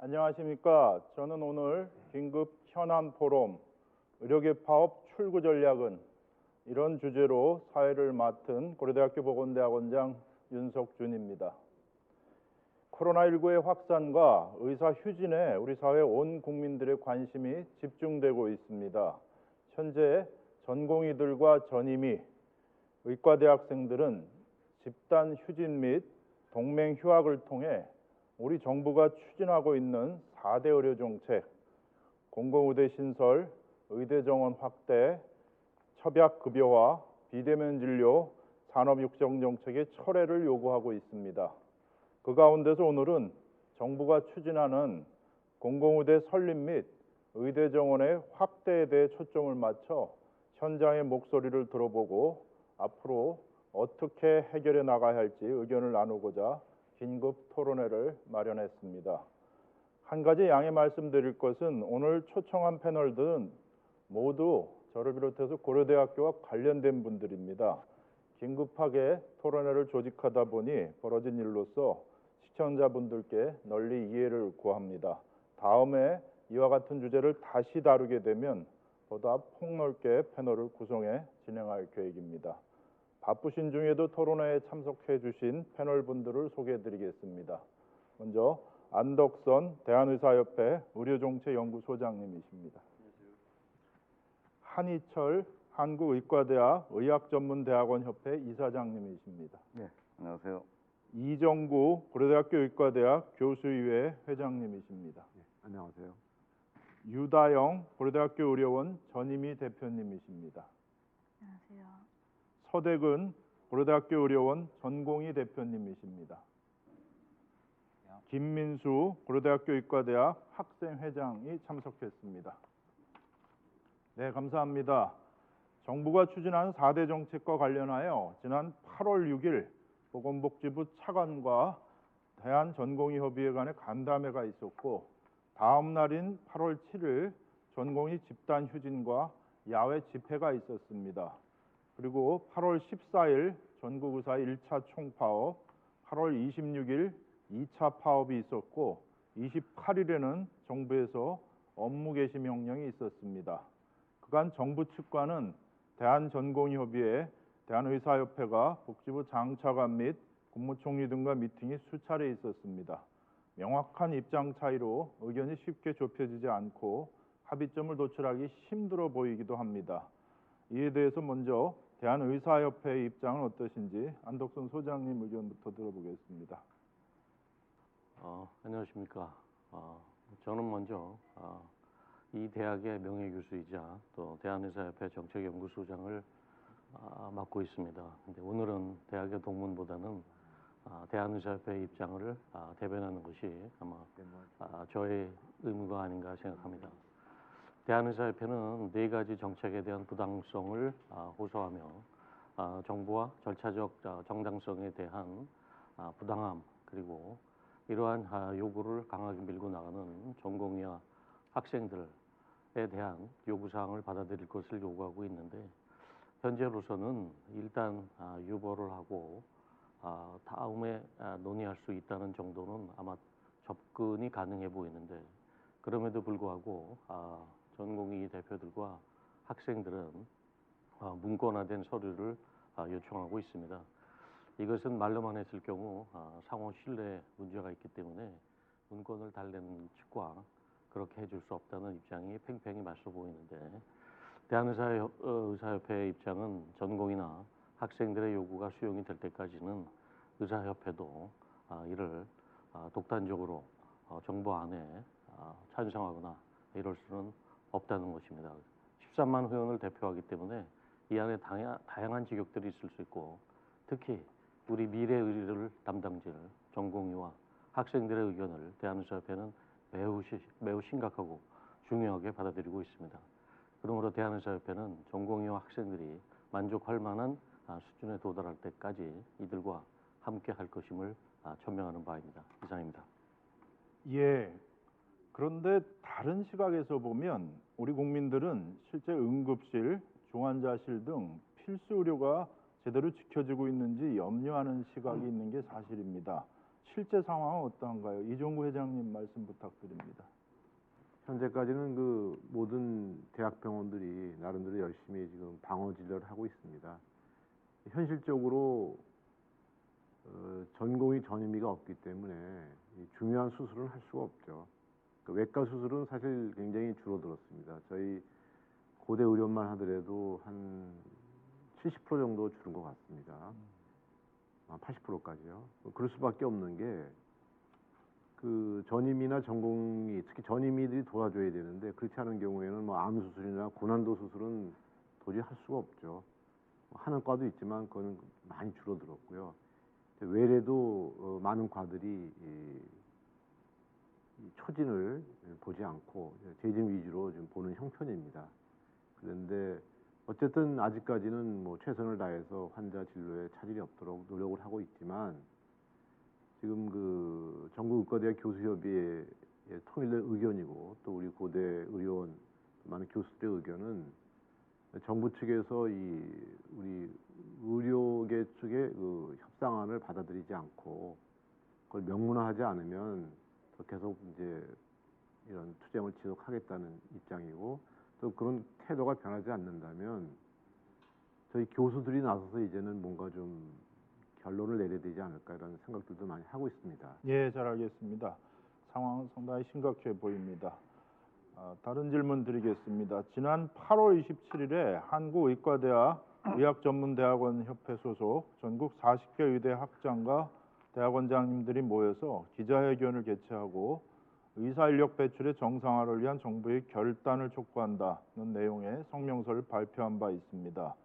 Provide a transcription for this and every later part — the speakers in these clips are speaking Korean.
안녕하십니까. 저는 오늘 긴급 현안 포럼 의료계 파업 출구 전략은 이런 주제로 사회를 맡은 고려대학교 보건대학원장 윤석준입니다. 코로나19의 확산과 의사 휴진에 우리 사회 온 국민들의 관심이 집중되고 있습니다. 현재 전공의들과 전임의, 의과대학생들은 집단 휴진 및 동맹 휴학을 통해 우리 정부가 추진하고 있는 4대 의료 정책, 공공의대 신설, 의대 정원 확대, 협약 급여화, 비대면 진료, 산업 육성 정책의 철회를 요구하고 있습니다. 그 가운데서 오늘은 정부가 추진하는 공공의대 설립 및 의대 정원의 확대에 대해 초점을 맞춰 현장의 목소리를 들어보고 앞으로 어떻게 해결해 나가야 할지 의견을 나누고자 긴급 토론회를 마련했습니다. 한 가지 양해 말씀드릴 것은 오늘 초청한 패널들은 모두 저를 비롯해서 고려대학교와 관련된 분들입니다. 긴급하게 토론회를 조직하다 보니 벌어진 일로서 시청자분들께 널리 이해를 구합니다. 다음에 이와 같은 주제를 다시 다루게 되면 보다 폭넓게 패널을 구성해 진행할 계획입니다. 바쁘신 중에도 토론회에 참석해 주신 패널분들을 소개해 드리겠습니다. 먼저 안덕선 대한의사협회 의료정책연구소장님이십니다. 한희철 한국의과대학 의학전문대학원협회 이사장님이십니다. 네, 안녕하세요. 이정구 고려대학교 의과대학 교수의회 회장님이십니다. 네, 안녕하세요. 유다영 고려대학교 의료원 전임의 대표님이십니다. 안녕하세요. 서대근 고려대학교 의료원 전공의 대표님이십니다. 김민수 고려대학교 의과대학 학생회장이 참석했습니다. 네, 감사합니다. 정부가 추진한 4대 정책과 관련하여 지난 8월 6일 보건복지부 차관과 대한전공의협의회 간의 간담회가 있었고 다음 날인 8월 7일 전공의 집단 휴진과 야외 집회가 있었습니다. 그리고 8월 14일 전국의사 1차 총파업, 8월 26일 2차 파업이 있었고 28일에는 정부에서 업무 개시 명령이 있었습니다. 그간 정부 측과는 대한전공의협의회, 대한의사협회가 복지부 장차관 및 국무총리 등과 미팅이 수차례 있었습니다. 명확한 입장 차이로 의견이 쉽게 좁혀지지 않고 합의점을 도출하기 힘들어 보이기도 합니다. 이에 대해서 먼저 대한의사협회의 입장은 어떠신지 안덕선 소장님 의견부터 들어보겠습니다. 안녕하십니까. 저는 먼저 이 대학의 명예교수이자 또 대한의사협회 정책연구소장을 맡고 있습니다. 근데 오늘은 대학의 동문보다는 대한의사협회의 입장을 대변하는 것이 아마 저의 의무가 아닌가 생각합니다. 대한의사협회는 4가지 정책에 대한 부당성을 호소하며 정부와 절차적 정당성에 대한 부당함 그리고 이러한 요구를 강하게 밀고 나가는 전공의와 학생들에 대한 요구사항을 받아들일 것을 요구하고 있는데 현재로서는 일단 유보를 하고 다음에 논의할 수 있다는 정도는 아마 접근이 가능해 보이는데 그럼에도 불구하고 전공의 대표들과 학생들은 문건화된 서류를 요청하고 있습니다. 이것은 말로만 했을 경우 상호 신뢰에 문제가 있기 때문에 문건을 달래는 측과 그렇게 해줄 수 없다는 입장이 팽팽히 맞서 보이는데 대한의사협회의 입장은 전공이나 학생들의 요구가 수용이 될 때까지는 의사협회도 이를 독단적으로 정부 안에 찬성하거나 이럴 수는 없다는 것입니다. 13만 회원을 대표하기 때문에 이 안에 다양한 직역들이 있을 수 있고 특히 우리 미래 의료를 담당질 전공의와 학생들의 의견을 대한의사협회는 매우 심각하고 중요하게 받아들이고 있습니다. 그러므로 대한의사협회는 전공의와 학생들이 만족할 만한 수준에 도달할 때까지 이들과 함께 할 것임을 천명하는 바입니다. 이상입니다. 예. 그런데 다른 시각에서 보면 우리 국민들은 실제 응급실, 중환자실 등 필수 의료가 제대로 지켜지고 있는지 염려하는 시각이 있는 게 사실입니다. 실제 상황은 어떠한가요? 이종구 회장님 말씀 부탁드립니다. 현재까지는 그 모든 대학병원들이 나름대로 열심히 지금 방어 진료를 하고 있습니다. 현실적으로 전공의 전임의가 없기 때문에 이 중요한 수술은 할 수가 없죠. 그 외과 수술은 사실 굉장히 줄어들었습니다. 저희 고대 의료만 하더라도 한 70% 정도 줄은 것 같습니다. 80%까지요. 그럴 수밖에 없는 게 그 전임의나 전공의, 특히 전임의들이 도와줘야 되는데 그렇지 않은 경우에는 뭐 암 수술이나 고난도 수술은 도저히 할 수가 없죠. 하는 과도 있지만 그거는 많이 줄어들었고요. 외래도 많은 과들이 이 초진을 보지 않고 재진 위주로 좀 보는 형편입니다. 그런데 어쨌든 아직까지는 뭐 최선을 다해서 환자 진료에 차질이 없도록 노력을 하고 있지만 지금 그 전국의과대학 교수협의회의 통일된 의견이고 또 우리 고대 의료원 많은 교수들의 의견은 정부 측에서 이 우리 의료계 측의 그 협상안을 받아들이지 않고 그걸 명문화하지 않으면 더 계속 이제 이런 투쟁을 지속하겠다는 입장이고 또 그런 태도가 변하지 않는다면 저희 교수들이 나서서 이제는 뭔가 좀 결론을 내려야 되지 않을까 이런 생각들도 많이 하고 있습니다. 예, 잘 알겠습니다. 상황은 상당히 심각해 보입니다. 다른 질문 드리겠습니다. 지난 8월 27일에 한국의과대학 의학전문대학원 협회 소속 전국 40개 의대 학장과 대학원장님들이 모여서 기자회견을 개최하고 의사인력 배출의 정상화를 위한 정부의 결단을 촉구한다는 내용의 성명서를 발표한 바 있습니다.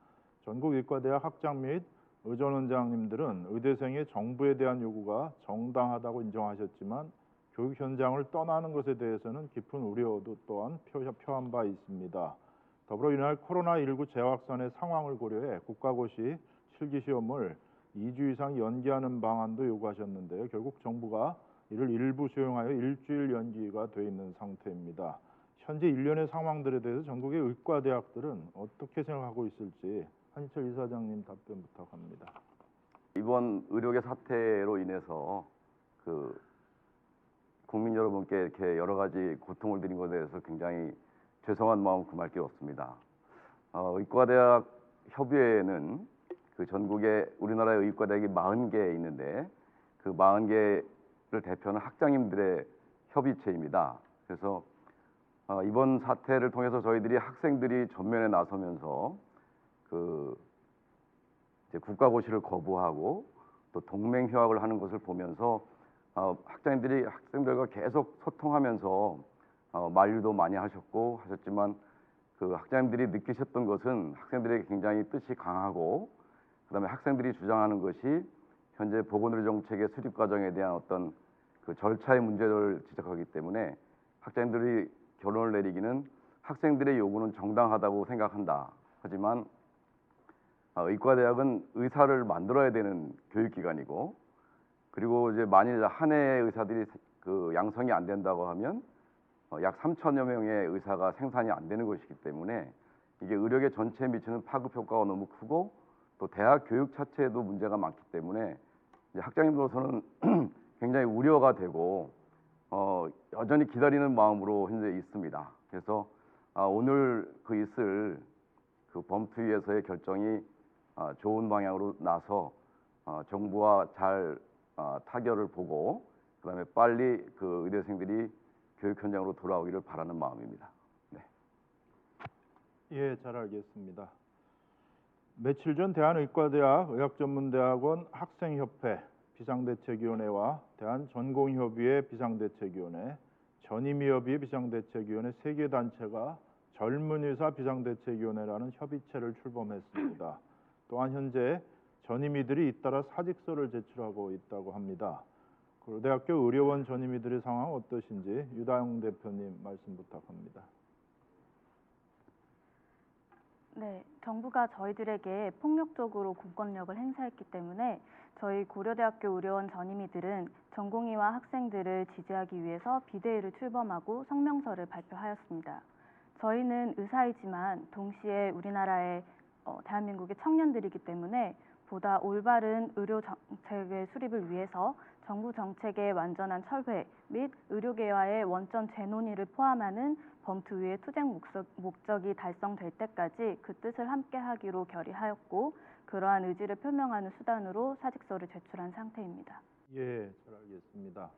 전국의과대학 학장 및 의전원장님들은 의대생의 정부에 대한 요구가 정당하다고 인정하셨지만 교육 현장을 떠나는 것에 대해서는 깊은 우려도 또한 표한 바 있습니다. 더불어 이날 코로나19 재확산의 상황을 고려해 국가고시 실기시험을 2주 이상 연기하는 방안도 요구하셨는데요. 결국 정부가 이를 일부 수용하여 일주일 연기가 돼 있는 상태입니다. 현재 일련의 상황들에 대해서 전국의 의과대학들은 어떻게 생각하고 있을지 한희철 이사장님 답변 부탁합니다. 이번 의료계 사태로 인해서 그 국민 여러분께 이렇게 여러 가지 고통을 드린 것에 대해서 굉장히 죄송한 마음 금할 게 없습니다. 의과대학 협의회는 그 전국에 우리나라의 의과대학이 40개 있는데 그 40개를 대표하는 학장님들의 협의체입니다. 그래서 이번 사태를 통해서 저희들이 학생들이 전면에 나서면서 그 이제 국가고시를 거부하고 또 동맹휴학을 하는 것을 보면서 학장님들이 학생들과 계속 소통하면서 만류도 많이 하셨지만 그 학장님들이 느끼셨던 것은 학생들에게 굉장히 뜻이 강하고 그다음에 학생들이 주장하는 것이 현재 보건의료 정책의 수립 과정에 대한 어떤 그 절차의 문제를 지적하기 때문에 학장님들이 결론을 내리기는 학생들의 요구는 정당하다고 생각한다. 하지만 의과대학은 의사를 만들어야 되는 교육기관이고 그리고 이제 만일 한 해의 의사들이 그 양성이 안 된다고 하면 약 3천여 명의 의사가 생산이 안 되는 것이기 때문에 이게 의료계 전체에 미치는 파급 효과가 너무 크고 또 대학 교육 자체에도 문제가 많기 때문에 이제 학장님으로서는 굉장히 우려가 되고 여전히 기다리는 마음으로 현재 있습니다. 그래서 오늘 있을 그 범투위에서의 결정이 좋은 방향으로 나서 정부와 잘 타결을 보고 그다음에 빨리 그 의대생들이 교육 현장으로 돌아오기를 바라는 마음입니다. 네. 예, 잘 알겠습니다. 며칠 전 대한의과대학 의학전문대학원 학생협회 비상대책위원회와 대한전공협의회 비상대책위원회, 전임의협의회 비상대책위원회 3개 단체가 젊은의사 비상대책위원회라는 협의체를 출범했습니다. 또한 현재 전임의들이 잇따라 사직서를 제출하고 있다고 합니다. 고려대학교 의료원 전임의들의 상황 어떠신지 유다영 대표님 말씀 부탁합니다. 네, 정부가 저희들에게 폭력적으로 공권력을 행사했기 때문에 저희 고려대학교 의료원 전임의들은 전공의와 학생들을 지지하기 위해서 비대위를 출범하고 성명서를 발표하였습니다. 저희는 의사이지만 동시에 우리나라의 대한민국의 청년들이기 때문에 보다 올바른 의료 정책의 수립을 위해서 정부 정책의 완전한 철회 및 의료계와의 원점 재논의를 포함하는 범투위의 투쟁 목적이 달성될 때까지 그 뜻을 함께하기로 결의하였고 그러한 의지를 표명하는 수단으로 사직서를 제출한 상태입니다. 예, 잘 알겠습니다.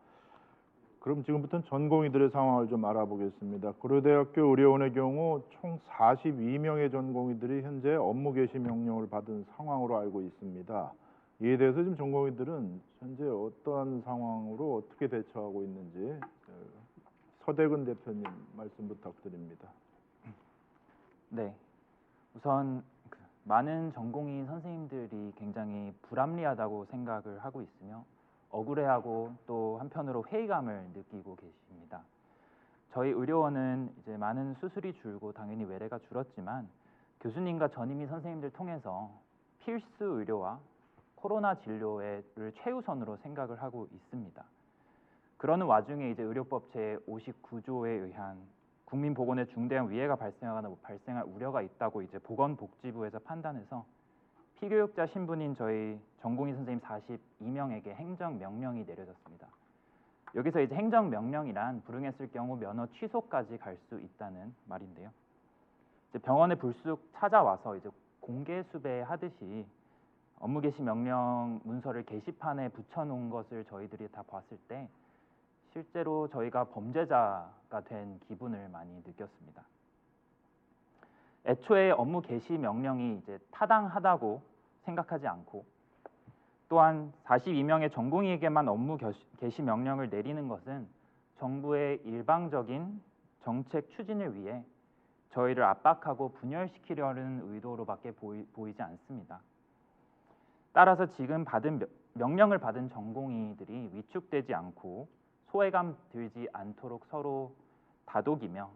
그럼 지금부터는 전공의들의 상황을 좀 알아보겠습니다. 고려대학교 의료원의 경우 총 42명의 전공의들이 현재 업무 개시 명령을 받은 상황으로 알고 있습니다. 이에 대해서 지금 전공의들은 현재 어떠한 상황으로 어떻게 대처하고 있는지 서대근 대표님 말씀 부탁드립니다. 네, 우선 많은 전공의 선생님들이 굉장히 불합리하다고 생각을 하고 있으며 억울해하고 또 한편으로 회의감을 느끼고 계십니다. 저희 의료원은 이제 많은 수술이 줄고 당연히 외래가 줄었지만 교수님과 전임의 선생님들 통해서 필수 의료와 코로나 진료를 최우선으로 생각을 하고 있습니다. 그러는 와중에 이제 의료법 제59조에 의한 국민 보건에 중대한 위해가 발생할 우려가 있다고 이제 보건복지부에서 판단해서 피교육자 신분인 저희 전공의 선생님 42명에게 행정명령이 내려졌습니다. 여기서 이제 행정명령이란 불응했을 경우 면허 취소까지 갈 수 있다는 말인데요. 이제 병원에 불쑥 찾아와서 이제 공개 수배하듯이 업무 개시 명령 문서를 게시판에 붙여놓은 것을 저희들이 다 봤을 때 실제로 저희가 범죄자가 된 기분을 많이 느꼈습니다. 애초에 업무 개시 명령이 이제 타당하다고 생각하지 않고 또한 42명의 전공의에게만 업무 개시 명령을 내리는 것은 정부의 일방적인 정책 추진을 위해 저희를 압박하고 분열시키려는 의도로밖에 보이지 않습니다. 따라서 지금 명령을 받은 전공의들이 위축되지 않고 소외감 들지 않도록 서로 다독이며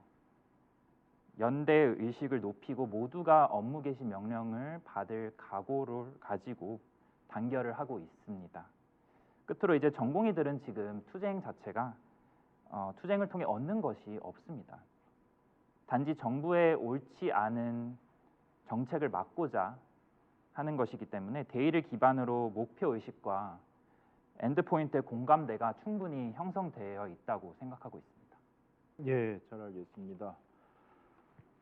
연대 의식을 높이고 모두가 업무 개시 명령을 받을 각오를 가지고 단결을 하고 있습니다. 끝으로 이제 전공의들은 지금 투쟁 자체가 투쟁을 통해 얻는 것이 없습니다. 단지 정부의 옳지 않은 정책을 막고자 하는 것이기 때문에 대의를 기반으로 목표 의식과 엔드포인트의 공감대가 충분히 형성되어 있다고 생각하고 있습니다. 예, 잘 알겠습니다.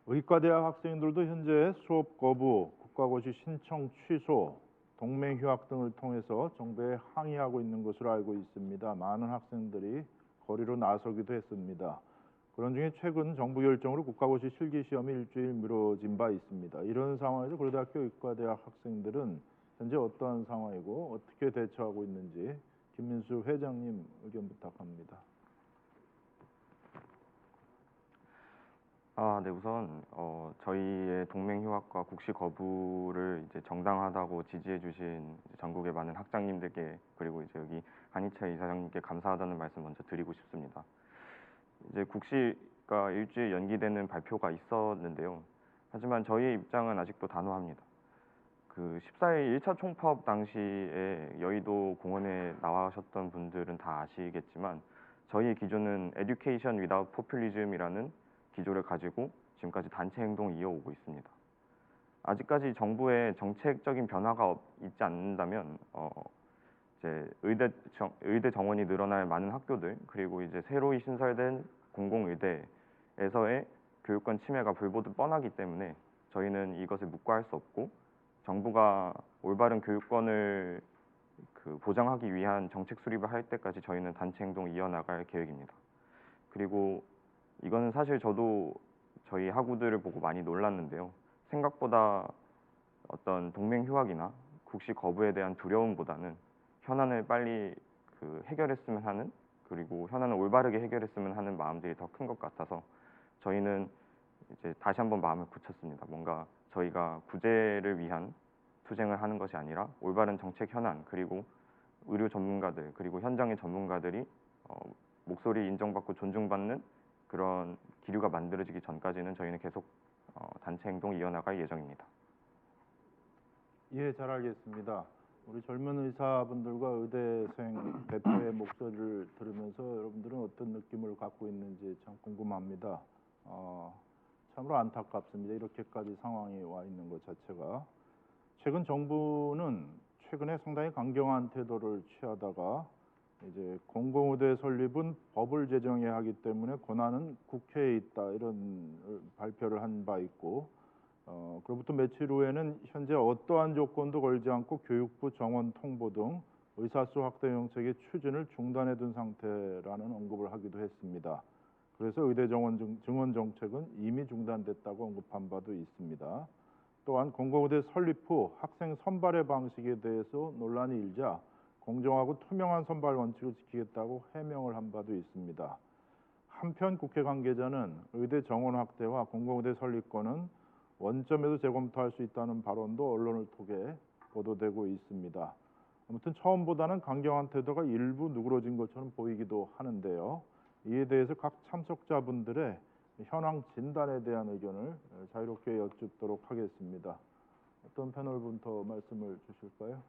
의과대학 학생들도 현재 수업 거부, 국가고시 신청 취소, 동맹 휴학 등을 통해서 정부에 항의하고 있는 것으로 알고 있습니다. 많은 학생들이 거리로 나서기도 했습니다. 그런 중에 최근 정부 결정으로 국가고시 실기시험이 일주일 미뤄진 바 있습니다. 이런 상황에서 고려대학교 의과대학 학생들은 현재 어떠한 상황이고 어떻게 대처하고 있는지 김민수 회장님 의견 부탁합니다. 네, 우선 저희의 동맹 휴학과 국시 거부를 이제 정당하다고 지지해 주신 전국의 많은 학장님들께 그리고 이제 여기 한희차 이사장님께 감사하다는 말씀 먼저 드리고 싶습니다. 이제 국시가 일주일 연기되는 발표가 있었는데요. 하지만 저희의 입장은 아직도 단호합니다. 그 14일 1차 총파업 당시에 여의도 공원에 나와셨던 분들은 다 아시겠지만 저희의 기조는 Education without populism이라는 기조를 가지고 지금까지 단체 행동을 이어오고 있습니다. 아직까지 정부의 정책적인 변화가 있지 않는다면 이제 의대 정원이 늘어날 많은 학교들 그리고 이제 새로이 신설된 공공의대에서의 교육권 침해가 불보듯 뻔하기 때문에 저희는 이것을 묵과할 수 없고 정부가 올바른 교육권을 보장하기 위한 정책 수립을 할 때까지 저희는 단체 행동을 이어나갈 계획입니다. 그리고 이거는 사실 저도 저희 학우들을 보고 많이 놀랐는데요. 생각보다 어떤 동맹 휴학이나 국시 거부에 대한 두려움보다는 현안을 빨리 해결했으면 하는 그리고 현안을 올바르게 해결했으면 하는 마음들이 더 큰 것 같아서 저희는 이제 다시 한번 마음을 굳혔습니다. 뭔가 저희가 구제를 위한 투쟁을 하는 것이 아니라 올바른 정책 현안 그리고 의료 전문가들 그리고 현장의 전문가들이 목소리 인정받고 존중받는 그런 기류가 만들어지기 전까지는 저희는 계속 단체 행동 이어나갈 예정입니다. 예, 잘 알겠습니다. 우리 젊은 의사분들과 의대생 대표의 목소리를 들으면서 여러분들은 어떤 느낌을 갖고 있는지 참 궁금합니다. 참으로 안타깝습니다. 이렇게까지 상황이 와 있는 것 자체가. 최근 정부는 최근에 상당히 강경한 태도를 취하다가 이제 공공의대 설립은 법을 제정해야 하기 때문에 권한은 국회에 있다 이런 발표를 한 바 있고 그로부터 며칠 후에는 현재 어떠한 조건도 걸지 않고 교육부 정원 통보 등 의사수 확대 정책의 추진을 중단해 둔 상태라는 언급을 하기도 했습니다. 그래서 의대 증원 정책은 이미 중단됐다고 언급한 바도 있습니다. 또한 공공의대 설립 후 학생 선발의 방식에 대해서 논란이 일자 공정하고 투명한 선발 원칙을 지키겠다고 해명을 한 바도 있습니다. 한편 국회 관계자는 의대 정원 확대와 공공의대 설립권은 원점에서 재검토할 수 있다는 발언도 언론을 통해 보도되고 있습니다. 아무튼 처음보다는 강경한 태도가 일부 누그러진 것처럼 보이기도 하는데요. 이에 대해서 각 참석자분들의 현황 진단에 대한 의견을 자유롭게 여쭙도록 하겠습니다. 어떤 패널분부터 말씀을 주실까요?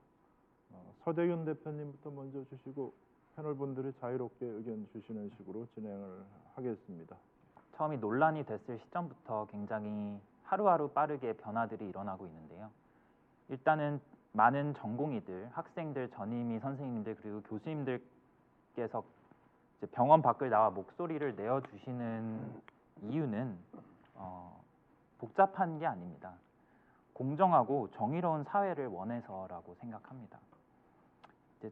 서대균 대표님부터 먼저 주시고 패널분들이 자유롭게 의견 주시는 식으로 진행을 하겠습니다. 처음이 논란이 됐을 시점부터 굉장히 하루하루 빠르게 변화들이 일어나고 있는데요. 일단은 많은 전공의들, 학생들, 전임의 선생님들 그리고 교수님들께서 이제 병원 밖을 나와 목소리를 내어주시는 이유는 복잡한 게 아닙니다. 공정하고 정의로운 사회를 원해서라고 생각합니다. 이제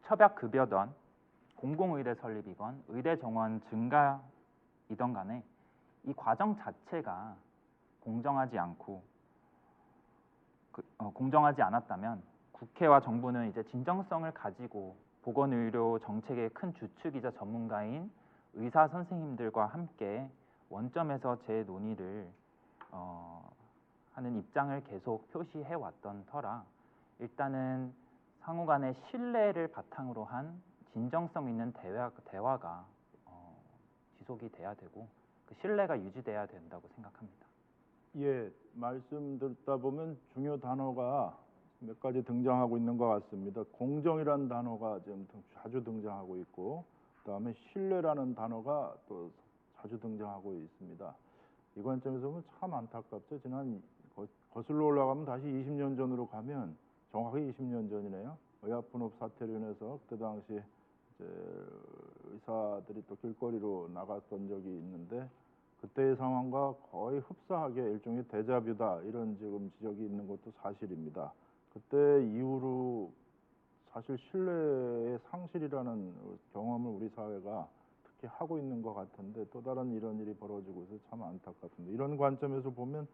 처박급여던 공공의대 설립이건 의대 정원 증가이던 간에 이 과정 자체가 공정하지 않았다면 국회와 정부는 이제 진정성을 가지고 보건의료 정책의 큰 주축이자 전문가인 의사 선생님들과 함께 원점에서 재논의를 하는 입장을 계속 표시해 왔던 터라 일단은 상호 간의 신뢰를 바탕으로 한 진정성 있는 대화가 지속이 돼야 되고 그 신뢰가 유지돼야 된다고 생각합니다. 예, 말씀 듣다 보면 중요 단어가 몇 가지 등장하고 있는 것 같습니다. 공정이라는 단어가 지금 자주 등장하고 있고, 그다음에 신뢰라는 단어가 또 자주 등장하고 있습니다. 이 관점에서 보면 참 안타깝죠. 지난 거슬러 올라가면 다시 20년 전으로 가면 정확히 20년 전이네요. 의약분업 사태로 인해서 그때 당시 이제 의사들이 또 길거리로 나갔던 적이 있는데 그때의 상황과 거의 흡사하게 일종의 데자뷰다 이런 지금 지적이 있는 것도 사실입니다. 그때 이후로 사실 신뢰의 상실이라는 경험을 우리 사회가 특히 하고 있는 것 같은데 또 다른 이런 일이 벌어지고 있어서 참 안타깝습니다. 이런 관점에서 보면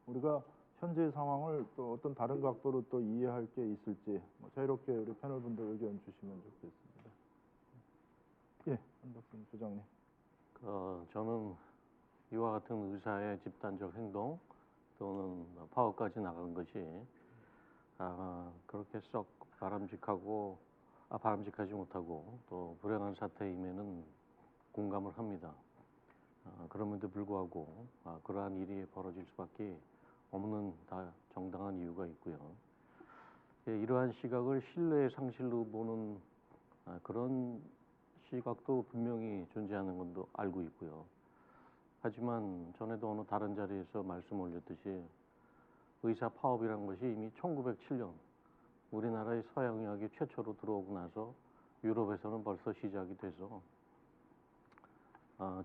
우리가 현재의 상황을 또 어떤 다른 각도로 또 이해할 게 있을지 자유롭게 우리 패널분들 의견 주시면 좋겠습니다. 예, 한덕순 부장님. 저는 이와 같은 의사의 집단적 행동 또는 파업까지 나간 것이 그렇게 썩 바람직하지 못하고 또 불행한 사태임에는 공감을 합니다. 그럼에도 불구하고 그러한 일이 벌어질 수밖에 없는 다 정당한 이유가 있고요. 이러한 시각을 신뢰의 상실로 보는 그런 시각도 분명히 존재하는 것도 알고 있고요. 하지만 전에도 어느 다른 자리에서 말씀 올렸듯이 의사 파업이라는 것이 이미 1907년 우리나라의 서양의학이 최초로 들어오고 나서 유럽에서는 벌써 시작이 돼서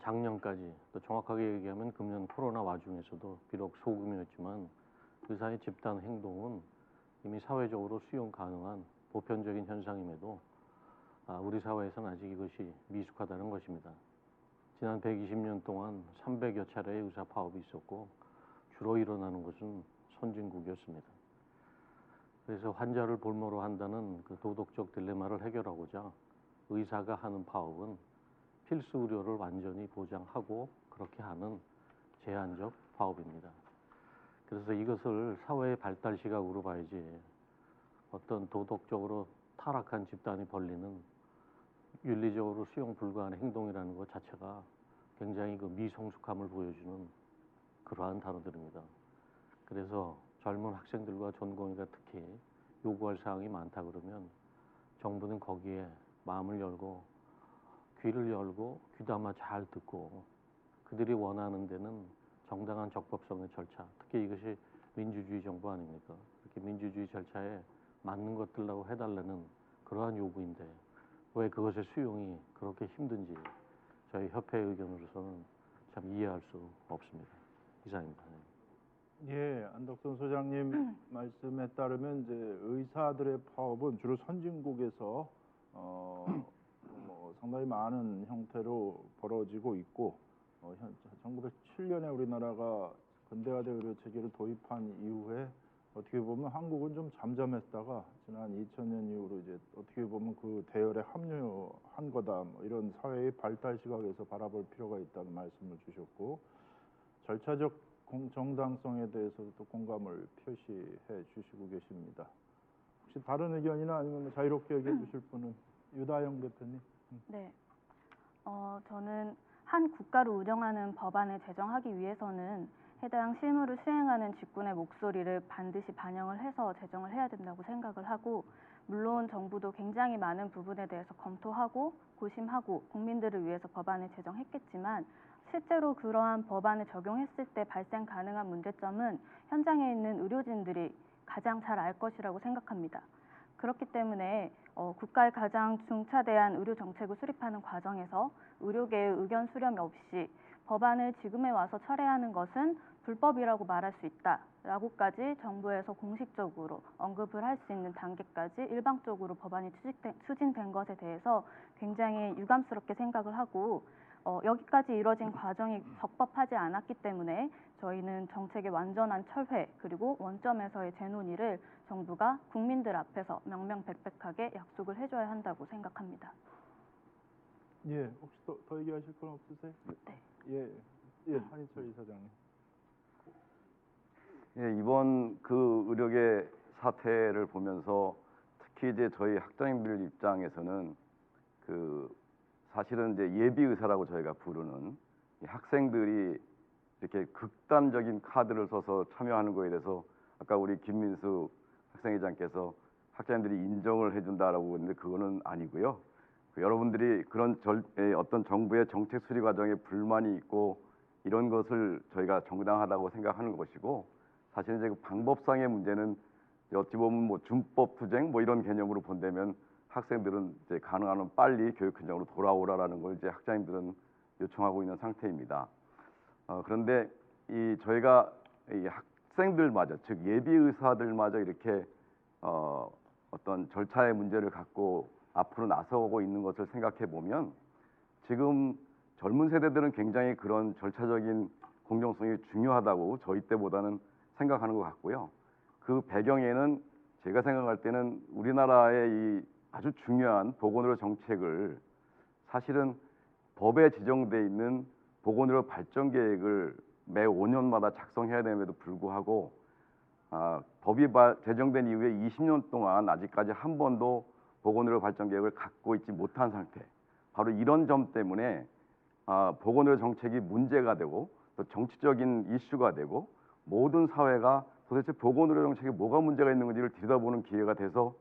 작년까지 또 정확하게 얘기하면 금년 코로나 와중에서도 비록 소규모였지만 의사의 집단 행동은 이미 사회적으로 수용 가능한 보편적인 현상임에도 우리 사회에서는 아직 이것이 미숙하다는 것입니다. 지난 120년 동안 300여 차례의 의사 파업이 있었고 주로 일어나는 것은 선진국이었습니다. 그래서 환자를 볼모로 한다는 그 도덕적 딜레마를 해결하고자 의사가 하는 파업은 필수 의료를 완전히 보장하고 그렇게 하는 제한적 파업입니다. 그래서 이것을 사회의 발달 시각으로 봐야지 어떤 도덕적으로 타락한 집단이 벌리는 윤리적으로 수용 불가한 행동이라는 것 자체가 굉장히 그 미성숙함을 보여주는 그러한 단어들입니다. 그래서 젊은 학생들과 전공의가 특히 요구할 사항이 많다 그러면 정부는 거기에 마음을 열고 귀를 열고 귀담아 잘 듣고 그들이 원하는 데는 정당한 적법성의 절차, 특히 이것이 민주주의 정부 아닙니까? 이렇게 민주주의 절차에 맞는 것들라고 해달라는 그러한 요구인데 왜 그것의 수용이 그렇게 힘든지 저희 협회 의견으로서는 참 이해할 수 없습니다. 이상입니다. 예, 안덕선 소장님 말씀에 따르면 이제 의사들의 파업은 주로 선진국에서 상당히 많은 형태로 벌어지고 있고 1907년에 우리나라가 근대화된 의료 체계를 도입한 이후에 어떻게 보면 한국은 좀 잠잠했다가 지난 2000년 이후로 이제 어떻게 보면 그 대열에 합류한 거다, 뭐 이런 사회의 발달 시각에서 바라볼 필요가 있다는 말씀을 주셨고, 절차적 정당성에 대해서도 또 공감을 표시해 주시고 계십니다. 혹시 다른 의견이나 아니면 자유롭게 얘기해 주실 분은 유다영 대표님. 네. 저는 한 국가를 운영하는 법안을 제정하기 위해서는 해당 실무를 수행하는 직군의 목소리를 반드시 반영을 해서 제정을 해야 된다고 생각을 하고, 물론 정부도 굉장히 많은 부분에 대해서 검토하고 고심하고 국민들을 위해서 법안을 제정했겠지만, 실제로 그러한 법안을 적용했을 때 발생 가능한 문제점은 현장에 있는 의료진들이 가장 잘 알 것이라고 생각합니다. 그렇기 때문에 국가의 가장 중차대한 의료 정책을 수립하는 과정에서 의료계의 의견 수렴이 없이 법안을 지금에 와서 철회하는 것은 불법이라고 말할 수 있다라고까지 정부에서 공식적으로 언급을 할 수 있는 단계까지 일방적으로 법안이 추진된 것에 대해서 굉장히 유감스럽게 생각을 하고, 여기까지 이뤄진 과정이 적법하지 않았기 때문에 저희는 정책의 완전한 철회 그리고 원점에서의 재논의를 정부가 국민들 앞에서 명명백백하게 약속을 해줘야 한다고 생각합니다. 예, 혹시 더 얘기하실 건 없으세요? 네. 예, 한희철 이사장님. 예, 이번 그 의료계 사태를 보면서 특히 이제 저희 학장님들 입장에서는 그 사실은 이제 예비 의사라고 저희가 부르는 이 학생들이 이렇게 극단적인 카드를 써서 참여하는 거에 대해서 아까 우리 김민수 학생회장께서 학장님들이 인정을 해준다라고 했는데 그거는 아니고요. 여러분들이 그런 어떤 정부의 정책 수립 과정에 불만이 있고 이런 것을 저희가 정당하다고 생각하는 것이고, 사실 이제 그 방법상의 문제는 어찌 보면 뭐 준법 투쟁 뭐 이런 개념으로 본다면 학생들은 이제 가능한 한 빨리 교육 현장으로 돌아오라라는 걸 이제 학장님들은 요청하고 있는 상태입니다. 그런데 이 저희가 이 학생들마저, 즉 예비 의사들마저 이렇게 어떤 절차의 문제를 갖고 앞으로 나서고 있는 것을 생각해 보면 지금 젊은 세대들은 굉장히 그런 절차적인 공정성이 중요하다고 저희 때보다는 생각하는 것 같고요. 그 배경에는 제가 생각할 때는 우리나라의 이 아주 중요한 보건의료 정책을 사실은 법에 지정돼 있는 보건의료 발전 계획을 매 5년마다 작성해야 됨에도 불구하고 법이 제정된 이후에 20년 동안 아직까지 한 번도 보건의료 발전 계획을 갖고 있지 못한 상태. 바로 이런 점 때문에 보건의료 정책이 문제가 되고 또 정치적인 이슈가 되고 모든 사회가 도대체 보건의료 정책에 뭐가 문제가 있는 건지를 들여다보는 기회가 돼서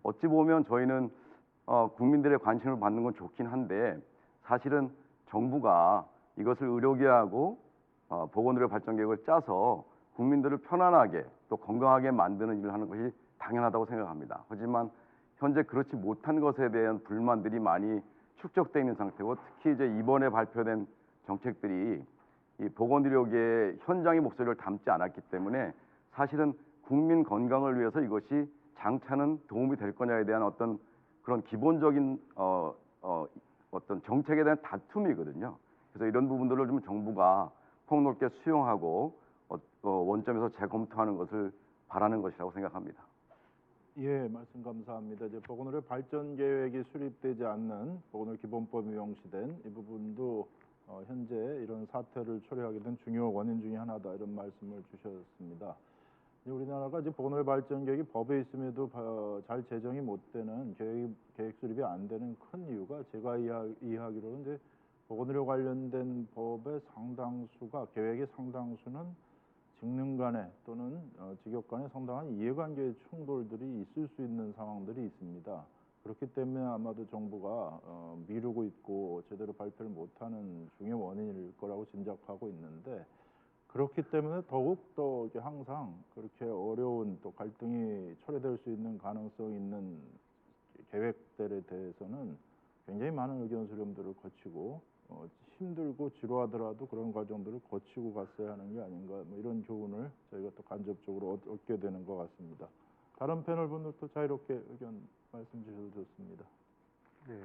어찌 보면 저희는 국민들의 관심을 받는 건 좋긴 한데, 사실은 정부가 이것을 의료계하고 보건의료 발전 계획을 짜서 국민들을 편안하게 또 건강하게 만드는 일을 하는 것이 당연하다고 생각합니다. 하지만 현재 그렇지 못한 것에 대한 불만들이 많이 축적되어 있는 상태고, 특히 이제 이번에 발표된 정책들이 이 보건의료계의 현장의 목소리를 담지 않았기 때문에 사실은 국민 건강을 위해서 이것이 장차는 도움이 될 거냐에 대한 어떤 그런 기본적인 어떤 정책에 대한 다툼이거든요. 그래서 이런 부분들을 좀 정부가 폭넓게 수용하고 원점에서 재검토하는 것을 바라는 것이라고 생각합니다. 예, 말씀 감사합니다. 이제 보건의료 발전 계획이 수립되지 않는 보건의료 기본법이 명시된 이 부분도 현재 이런 사태를 초래하게 된 중요 원인 중에 하나다, 이런 말씀을 주셨습니다. 우리나라가 이제 보건의료 발전 계획이 법에 있음에도 잘 제정이 못 되는 계획 수립이 안 되는 큰 이유가, 제가 이해하기로는 이제 보건의료 관련된 법의 상당수가, 계획의 상당수는 직능 간에 또는 직역 간에 상당한 이해관계의 충돌들이 있을 수 있는 상황들이 있습니다. 그렇기 때문에 아마도 정부가 미루고 있고 제대로 발표를 못하는 중요 원인일 거라고 짐작하고 있는데, 그렇기 때문에 더욱더 항상 그렇게 어려운 또 갈등이 초래될 수 있는 가능성이 있는 계획들에 대해서는 굉장히 많은 의견 수렴들을 거치고 힘들고 지루하더라도 그런 과정들을 거치고 갔어야 하는 게 아닌가, 뭐 이런 교훈을 저희가 또 간접적으로 얻게 되는 것 같습니다. 다른 패널 분들도 자유롭게 의견 말씀 주셔도 좋습니다. 네,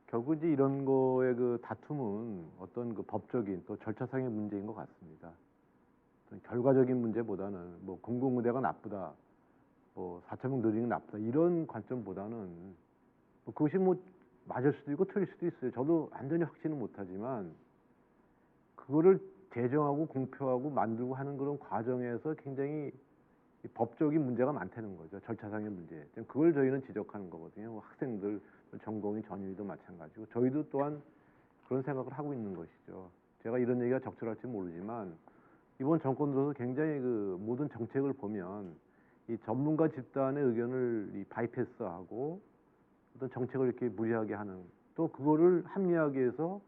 결국 이제 이런 거의 그 다툼은 어떤 그 법적인 또 절차상의 문제인 것 같습니다. 어떤 결과적인 문제보다는 뭐 공공의대가 나쁘다, 뭐 4,000명 늘리는 게 나쁘다 이런 관점보다는 뭐 그것이 뭐 맞을 수도 있고 틀릴 수도 있어요. 저도 완전히 확신은 못하지만 그거를 제정하고 공표하고 만들고 하는 그런 과정에서 굉장히 이 법적인 문제가 많다는 거죠. 절차상의 문제. 그걸 저희는 지적하는 거거든요. 뭐 학생들, 전공의 전유도 마찬가지고 저희도 또한 그런 생각을 하고 있는 것이죠. 제가 이런 얘기가 적절할지 모르지만 이번 정권 들어서 굉장히 그 모든 정책을 보면 이 전문가 집단의 의견을 이 바이패스하고 어떤 정책을 이렇게 무리하게 하는, 또 그거를 합리화하기 위해서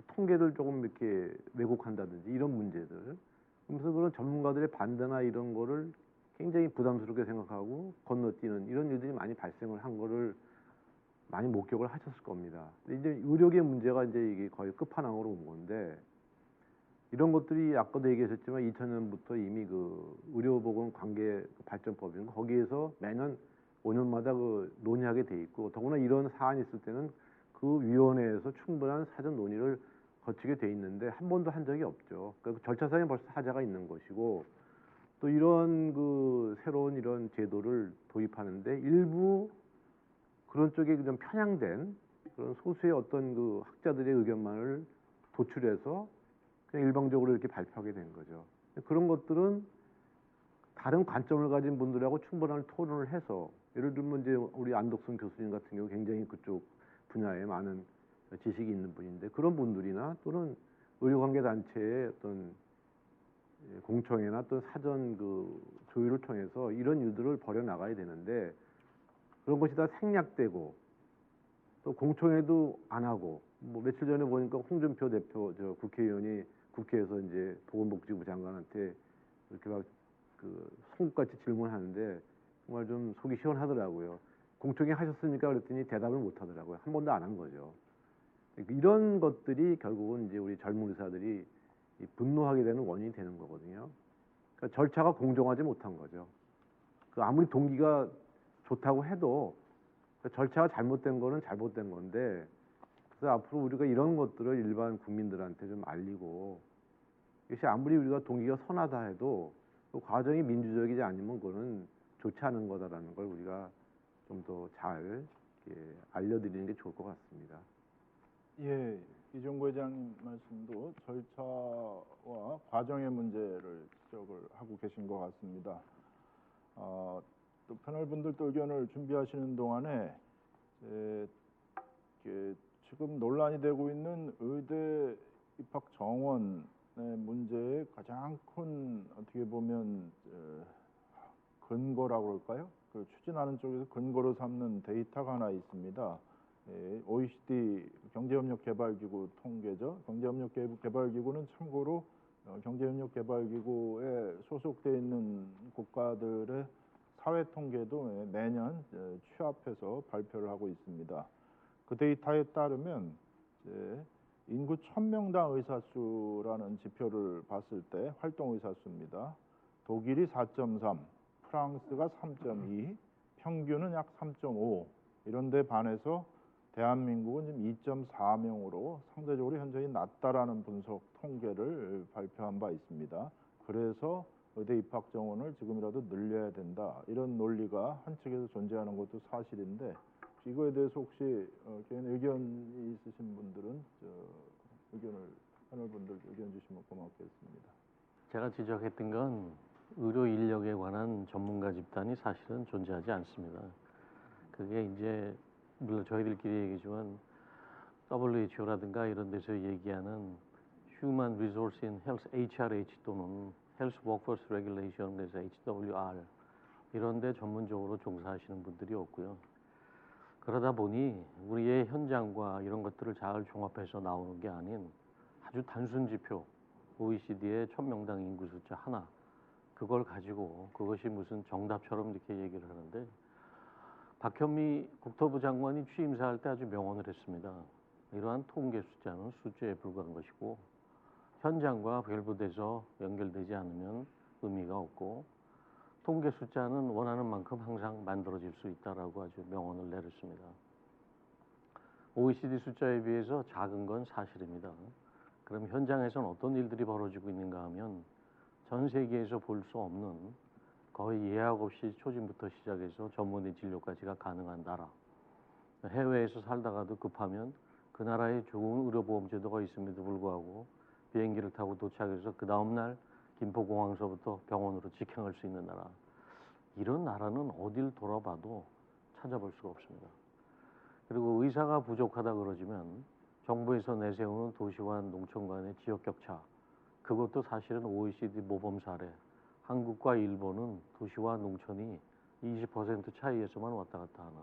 통계를 조금 이렇게 왜곡한다든지 이런 문제들. 그래서 그런 전문가들의 반대나 이런 거를 굉장히 부담스럽게 생각하고 건너뛰는 이런 일들이 많이 발생을 한 거를 많이 목격을 하셨을 겁니다. 근데 이제 의료계 문제가 이제 이게 거의 끝판왕으로 온 건데, 이런 것들이 아까도 얘기하셨지만 2000년부터 이미 그 의료보건 관계 발전법인 거기에서 매년 5년마다 그 논의하게 돼 있고, 더구나 이런 사안이 있을 때는 그 위원회에서 충분한 사전 논의를 거치게 돼 있는데 한 번도 한 적이 없죠. 그러니까 절차상에 벌써 하자가 있는 것이고, 또 이런 그 새로운 이런 제도를 도입하는데 일부 그런 쪽에 좀 편향된 그런 소수의 어떤 그 학자들의 의견만을 도출해서 그냥 일방적으로 이렇게 발표하게 된 거죠. 그런 것들은 다른 관점을 가진 분들하고 충분한 토론을 해서, 예를 들면 이제 우리 안덕순 교수님 같은 경우 굉장히 그쪽 분야에 많은 지식이 있는 분인데, 그런 분들이나 또는 의료관계 단체의 어떤 공청회나 또 사전 그 조율을 통해서 이런 일들을 벌여 나가야 되는데, 그런 것이 다 생략되고 또 공청회도 안 하고, 뭐 며칠 전에 보니까 홍준표 대표 저 국회의원이 국회에서 이제 보건복지부 장관한테 이렇게 막 그 송곳같이 질문하는데 정말 좀 속이 시원하더라고요. 공청회 하셨습니까? 그랬더니 대답을 못 하더라고요. 한 번도 안 한 거죠. 이런 것들이 결국은 이제 우리 젊은 의사들이 이 분노하게 되는 원인이 되는 거거든요. 그러니까 절차가 공정하지 못한 거죠. 그 아무리 동기가 좋다고 해도 절차가 잘못된 거는 잘못된 건데, 그래서 앞으로 우리가 이런 것들을 일반 국민들한테 좀 알리고, 이것이 아무리 우리가 동기가 선하다 해도 그 과정이 민주적이지 않으면 그거는 좋지 않은 거다라는 걸 우리가 좀 더 잘 알려드리는 게 좋을 것 같습니다. 예, 이종구 회장님 말씀도 절차와 과정의 문제를 지적을 하고 계신 것 같습니다. 또 패널 분들도 의견을 준비하시는 동안에 지금 논란이 되고 있는 의대 입학 정원의 문제의 가장 큰 어떻게 보면 근거라고 그럴까요? 그 추진하는 쪽에서 근거로 삼는 데이터가 하나 있습니다. OECD 경제협력개발기구 통계죠. 경제협력개발기구는 참고로 경제협력개발기구에 소속되어 있는 국가들의 사회통계도 매년 취합해서 발표를 하고 있습니다. 그 데이터에 따르면 인구 1000명당 의사수라는 지표를 봤을 때 활동 의사수입니다. 독일이 4.3, 프랑스가 3.2, 평균은 약 3.5. 이런 데 반해서 대한민국은 지금 2.4명으로 상대적으로 현저히 낮다라는 분석 통계를 발표한 바 있습니다. 그래서 의대 입학 정원을 지금이라도 늘려야 된다, 이런 논리가 한측에서 존재하는 것도 사실인데, 이거에 대해서 혹시 개인 의견이 있으신 분들은 패널분들 의견 주시면 고맙겠습니다. 제가 지적했던 건 의료 인력에 관한 전문가 집단이 사실은 존재하지 않습니다. 그게 이제 물론 저희들끼리 얘기지만 WHO라든가 이런 데서 얘기하는 Human Resource in Health HRH 또는 Health Workforce Regulation, 그래서 HWR 이런 데 전문적으로 종사하시는 분들이 없고요. 그러다 보니 우리의 현장과 이런 것들을 잘 종합해서 나오는 게 아닌 아주 단순 지표, OECD의 1000명당 인구 숫자 하나, 그걸 가지고 그것이 무슨 정답처럼 이렇게 얘기를 하는데, 박현미 국토부 장관이 취임사할 때 아주 명언을 했습니다. 이러한 통계 숫자는 숫자에 불과한 것이고 현장과 결부돼서 연결되지 않으면 의미가 없고 통계 숫자는 원하는 만큼 항상 만들어질 수 있다라고 아주 명언을 내렸습니다. OECD 숫자에 비해서 작은 건 사실입니다. 그럼 현장에서는 어떤 일들이 벌어지고 있는가 하면 전 세계에서 볼 수 없는 거의 예약 없이 초진부터 시작해서 전문의 진료까지가 가능한 나라. 해외에서 살다가도 급하면 그 나라에 좋은 의료보험 제도가 있음에도 불구하고 비행기를 타고 도착해서 그 다음날 김포공항서부터 병원으로 직행할 수 있는 나라. 이런 나라는 어딜 돌아봐도 찾아볼 수가 없습니다. 그리고 의사가 부족하다 그러지만 정부에서 내세우는 도시와 농촌 간의 지역 격차, 그것도 사실은 OECD 모범 사례. 한국과 일본은 도시와 농촌이 20% 차이에서만 왔다 갔다 하는,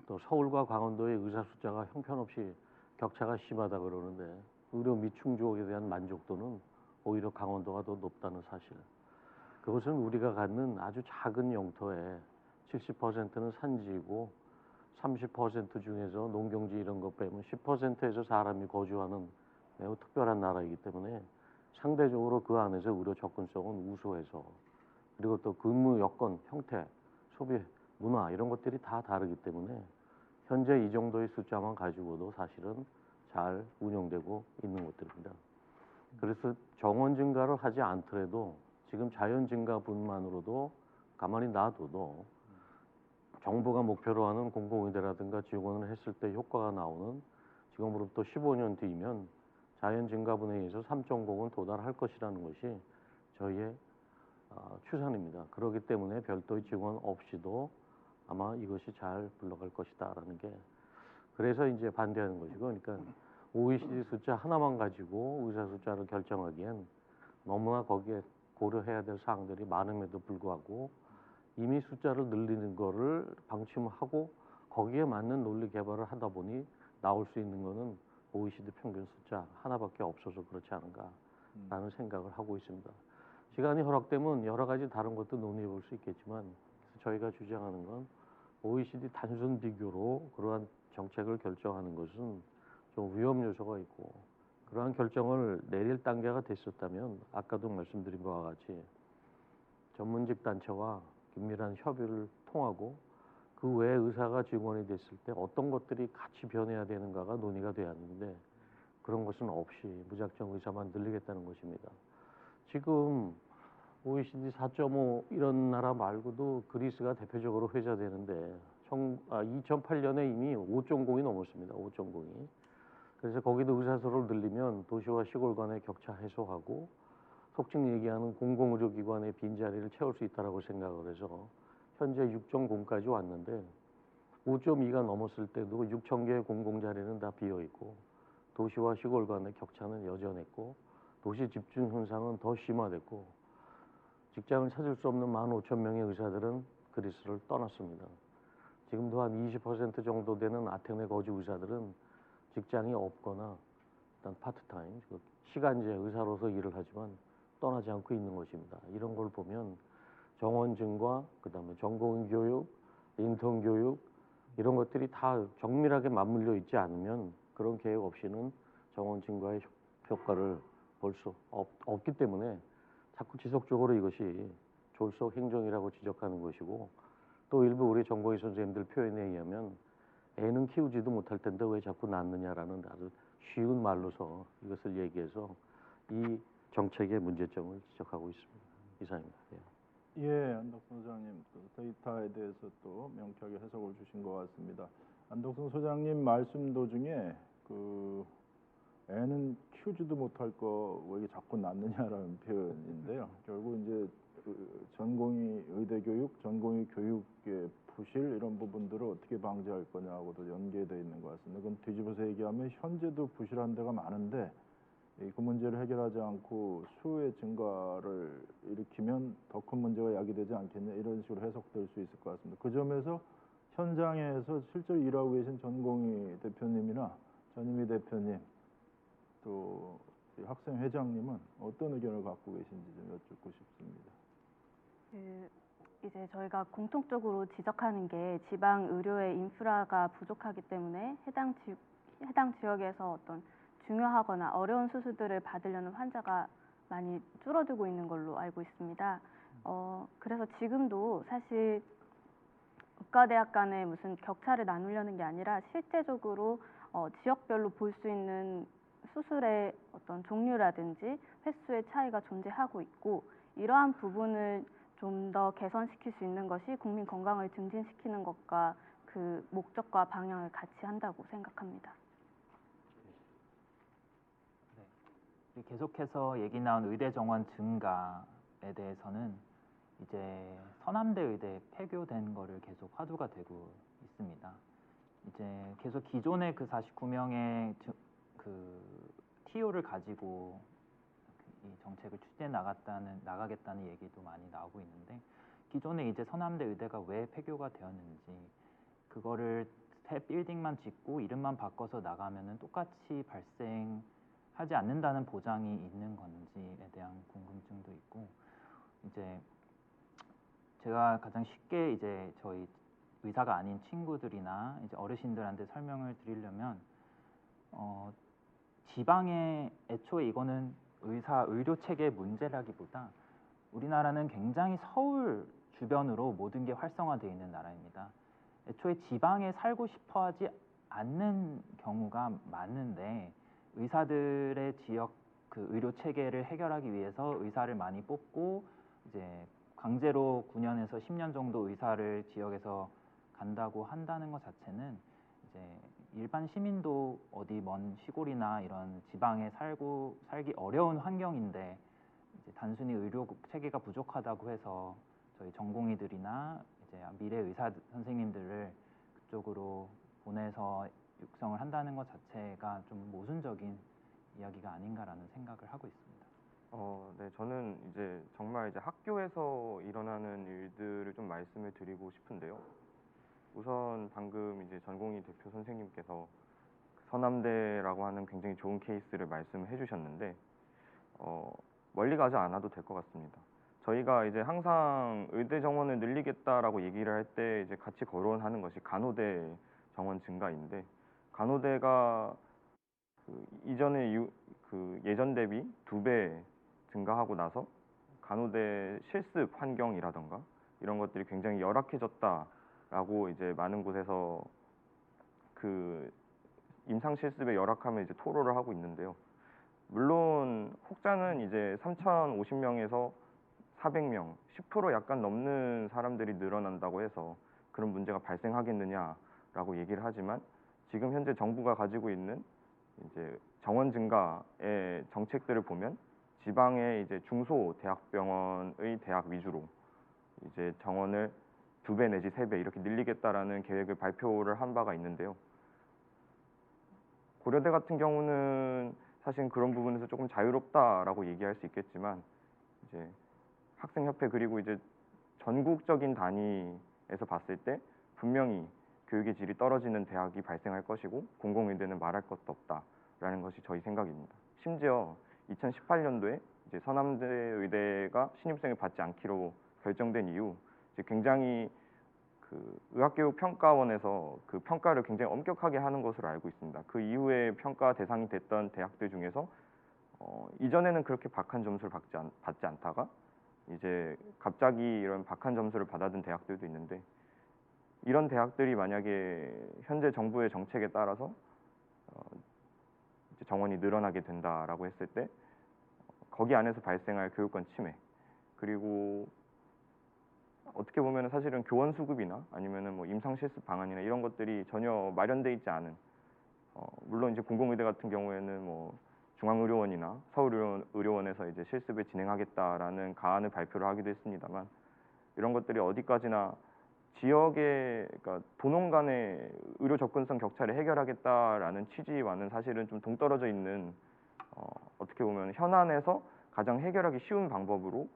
또 서울과 강원도의 의사 숫자가 형편없이 격차가 심하다 그러는데 의료 미충족에 대한 만족도는 오히려 강원도가 더 높다는 사실. 그것은 우리가 갖는 아주 작은 영토에 70%는 산지이고 30% 중에서 농경지 이런 것 빼면 10%에서 사람이 거주하는 매우 특별한 나라이기 때문에 상대적으로 그 안에서 의료 접근성은 우수해서, 그리고 또 근무 여건, 형태, 소비, 문화 이런 것들이 다 다르기 때문에 현재 이 정도의 숫자만 가지고도 사실은 잘 운영되고 있는 것들입니다. 그래서 정원 증가를 하지 않더라도 지금 자연 증가분만으로도 가만히 놔둬도 정부가 목표로 하는 공공의대라든가 지원을 했을 때 효과가 나오는 지금으로부터 15년 뒤면 자연 증가분에 의해서 3.0은 도달할 것이라는 것이 저희의 추산입니다. 그렇기 때문에 별도의 지원 없이도 아마 이것이 잘 굴러갈 것이다라는 게, 그래서 이제 반대하는 것이고, 그러니까 OECD 숫자 하나만 가지고 의사 숫자를 결정하기엔 너무나 거기에 고려해야 될 사항들이 많음에도 불구하고 이미 숫자를 늘리는 거를 방침하고 거기에 맞는 논리 개발을 하다 보니 나올 수 있는 거는 OECD 평균 숫자 하나밖에 없어서 그렇지 않은가라는 생각을 하고 있습니다. 시간이 허락되면 여러 가지 다른 것도 논의해 볼 수 있겠지만 저희가 주장하는 건 OECD 단순 비교로 그러한 정책을 결정하는 것은 좀 위험 요소가 있고, 그러한 결정을 내릴 단계가 됐었다면 아까도 말씀드린 바와 같이 전문직 단체와 긴밀한 협의를 통하고 그 외에 의사가 직원이 됐을 때 어떤 것들이 같이 변해야 되는가가 논의가 돼야 하는데 그런 것은 없이 무작정 의사만 늘리겠다는 것입니다. 지금 OECD 4.5 이런 나라 말고도 그리스가 대표적으로 회자되는데 2008년에 이미 5.0이 넘었습니다. 5.0이. 그래서 거기도 의사 수를 늘리면 도시와 시골 간의 격차 해소하고 속칭 얘기하는 공공의료기관의 빈자리를 채울 수 있다고 생각을 해서 현재 6.0까지 왔는데 5.2가 넘었을 때도 6천 개의 공공자리는 다 비어있고 도시와 시골 간의 격차는 여전했고 도시 집중 현상은 더 심화됐고 직장을 찾을 수 없는 15,000명의 의사들은 그리스를 떠났습니다. 지금도 한 20% 정도 되는 아테네 거주 의사들은 직장이 없거나 일단 파트타임, 시간제 의사로서 일을 하지만 떠나지 않고 있는 것입니다. 이런 걸 보면 정원증과 그다음에 전공의 교육, 인턴 교육 이런 것들이 다 정밀하게 맞물려 있지 않으면 그런 계획 없이는 정원증과의 효과를 볼 수 없기 때문에 자꾸 지속적으로 이것이 졸속 행정이라고 지적하는 것이고, 또 일부 우리 전공의 선생님들 표현에 의하면 애는 키우지도 못할 텐데 왜 자꾸 낳느냐라는 아주 쉬운 말로서 이것을 얘기해서 이 정책의 문제점을 지적하고 있습니다. 이상입니다. 예. 예, 안덕순 소장님 또 데이터에 대해서 또 명쾌하게 해석을 주신 것 같습니다. 안덕순 소장님 말씀 도중에 애는 키우지도 못할 거 왜 자꾸 낳느냐라는 표현인데요. 결국 이제 전공의 의대 교육, 전공의 교육의 부실 이런 부분들을 어떻게 방지할 거냐하고도 연계되어 있는 것 같습니다. 그럼 뒤집어서 얘기하면 현재도 부실한 데가 많은데 그 문제를 해결하지 않고 수의 증가를 일으키면 더 큰 문제가 야기되지 않겠냐 이런 식으로 해석될 수 있을 것 같습니다. 그 점에서 현장에서 실제로 일하고 계신 전공의 대표님이나 전임희 대표님 또 학생 회장님은 어떤 의견을 갖고 계신지 좀 여쭙고 싶습니다. 이제 저희가 공통적으로 지적하는 게 지방 의료의 인프라가 부족하기 때문에 해당 지역에서 어떤 중요하거나 어려운 수술들을 받으려는 환자가 많이 줄어들고 있는 걸로 알고 있습니다. 그래서 지금도 사실 의과대학 간에 무슨 격차를 나누려는 게 아니라 실제적으로 지역별로 볼 수 있는 수술의 어떤 종류라든지 횟수의 차이가 존재하고 있고, 이러한 부분을 좀 더 개선시킬 수 있는 것이 국민 건강을 증진시키는 것과 그 목적과 방향을 같이 한다고 생각합니다. 네. 계속해서 얘기 나온 의대 정원 증가에 대해서는 이제 서남대 의대 폐교된 거를 계속 화두가 되고 있습니다. 이제 계속 기존의 그 49명의 그 TO를 가지고 이 정책을 추진해 나가겠다는 얘기도 많이 나오고 있는데, 기존에 이제 서남대 의대가 왜 폐교가 되었는지, 그거를 새 빌딩만 짓고 이름만 바꿔서 나가면은 똑같이 발생하지 않는다는 보장이 있는 건지에 대한 궁금증도 있고, 이제 제가 가장 쉽게 이제 저희 의사가 아닌 친구들이나 이제 어르신들한테 설명을 드리려면, 지방에 애초에 이거는 의료 체계의 문제라기보다 우리나라는 굉장히 서울 주변으로 모든 게 활성화되어 있는 나라입니다. 애초에 지방에 살고 싶어 하지 않는 경우가 많은데, 의사들의 지역 그 의료 체계를 해결하기 위해서 의사를 많이 뽑고 이제 강제로 9년에서 10년 정도 의사를 지역에서 간다고 한다는 것 자체는 이제 일반 시민도 어디 먼 시골이나 이런 지방에 살기 어려운 환경인데, 이제 단순히 의료 체계가 부족하다고 해서 저희 전공의들이나 이제 미래 의사 선생님들을 그쪽으로 보내서 육성을 한다는 것 자체가 좀 모순적인 이야기가 아닌가라는 생각을 하고 있습니다. 네, 저는 이제 정말 이제 학교에서 일어나는 일들을 좀 말씀을 드리고 싶은데요. 우선 방금 이제 전공의 대표 선생님께서 서남대라고 하는 굉장히 좋은 케이스를 말씀해 주셨는데, 멀리 가지 않아도 될 것 같습니다. 저희가 이제 항상 의대 정원을 늘리겠다라고 얘기를 할 때 이제 같이 거론하는 것이 간호대 정원 증가인데, 간호대가 그 예전 대비 2배 증가하고 나서 간호대 실습 환경이라던가 이런 것들이 굉장히 열악해졌다라고 이제 많은 곳에서 그 임상 실습의 열악함을 이제 토로를 하고 있는데요. 물론 혹자는 이제 3,050명에서 400명, 10% 약간 넘는 사람들이 늘어난다고 해서 그런 문제가 발생하겠느냐라고 얘기를 하지만, 지금 현재 정부가 가지고 있는 이제 정원 증가의 정책들을 보면 지방의 이제 중소대학병원의 대학 위주로 이제 정원을 2배 내지 3배 이렇게 늘리겠다라는 계획을 발표를 한 바가 있는데요. 고려대 같은 경우는 사실 그런 부분에서 조금 자유롭다라고 얘기할 수 있겠지만, 이제 학생협회 그리고 이제 전국적인 단위에서 봤을 때 분명히 교육의 질이 떨어지는 대학이 발생할 것이고 공공의대는 말할 것도 없다라는 것이 저희 생각입니다. 심지어 2018년도에 이제 서남대 의대가 신입생을 받지 않기로 결정된 이후 이제 굉장히 그 의학교육평가원에서 그 평가를 굉장히 엄격하게 하는 것으로 알고 있습니다. 그 이후에 평가 대상이 됐던 대학들 중에서 이전에는 그렇게 박한 점수를 받지 않다가 이제 갑자기 이런 박한 점수를 받아든 대학들도 있는데, 이런 대학들이 만약에 현재 정부의 정책에 따라서 이제 정원이 늘어나게 된다라고 했을 때 거기 안에서 발생할 교육권 침해, 그리고 어떻게 보면 사실은 교원 수급이나 아니면은 뭐 임상 실습 방안이나 이런 것들이 전혀 마련돼 있지 않은, 물론 이제 공공의대 같은 경우에는 뭐 중앙의료원이나 서울의료원에서 이제 실습을 진행하겠다라는 가안을 발표를 하기도 했습니다만, 이런 것들이 어디까지나 지역의 그러니까 도농 간의 의료 접근성 격차를 해결하겠다라는 취지와는 사실은 좀 동떨어져 있는, 어떻게 보면 현안에서 가장 해결하기 쉬운 방법으로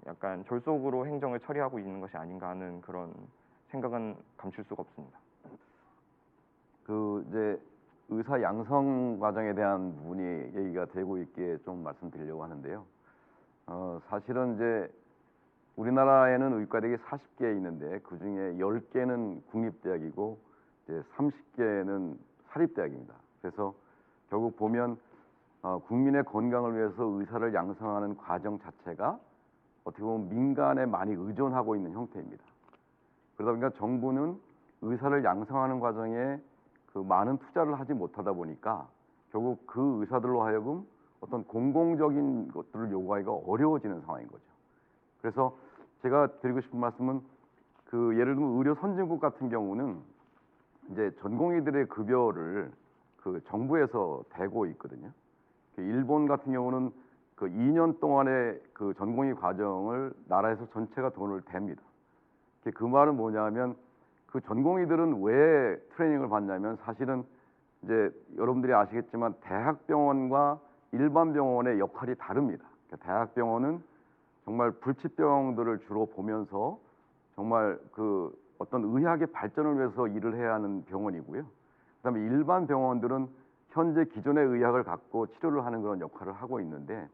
약간 졸속으로 행정을 처리하고 있는 것이 아닌가 하는 그런 생각은 감출 수가 없습니다. 그 이제 의사 양성 과정에 대한 부분이 얘기가 되고 있기에 좀 말씀드리려고 하는데요. 사실은 이제 우리나라에는 의과대학이 40개 있는데 그 중에 10개는 국립대학이고 이제 30개는 사립대학입니다. 그래서 결국 보면 국민의 건강을 위해서 의사를 양성하는 과정 자체가 어떻게 보면 민간에 많이 의존하고 있는 형태입니다. 그러다 보니까 정부는 의사를 양성하는 과정에 그 많은 투자를 하지 못하다 보니까 결국 그 의사들로 하여금 어떤 공공적인 것들을 요구하기가 어려워지는 상황인 거죠. 그래서 제가 드리고 싶은 말씀은 그 예를 들면 의료 선진국 같은 경우는 이제 전공의들의 급여를 그 정부에서 대고 있거든요. 그 일본 같은 경우는 그 2년 동안의 그 전공의 과정을 나라에서 전체가 돈을 댑니다. 그 말은 뭐냐면 그 전공의들은 왜 트레이닝을 받냐면 사실은 이제 여러분들이 아시겠지만 대학병원과 일반 병원의 역할이 다릅니다. 그러니까 대학병원은 정말 불치병들을 주로 보면서 정말 그 어떤 의학의 발전을 위해서 일을 해야 하는 병원이고요. 그다음에 일반 병원들은 현재 기존의 의학을 갖고 치료를 하는 그런 역할을 하고 있는데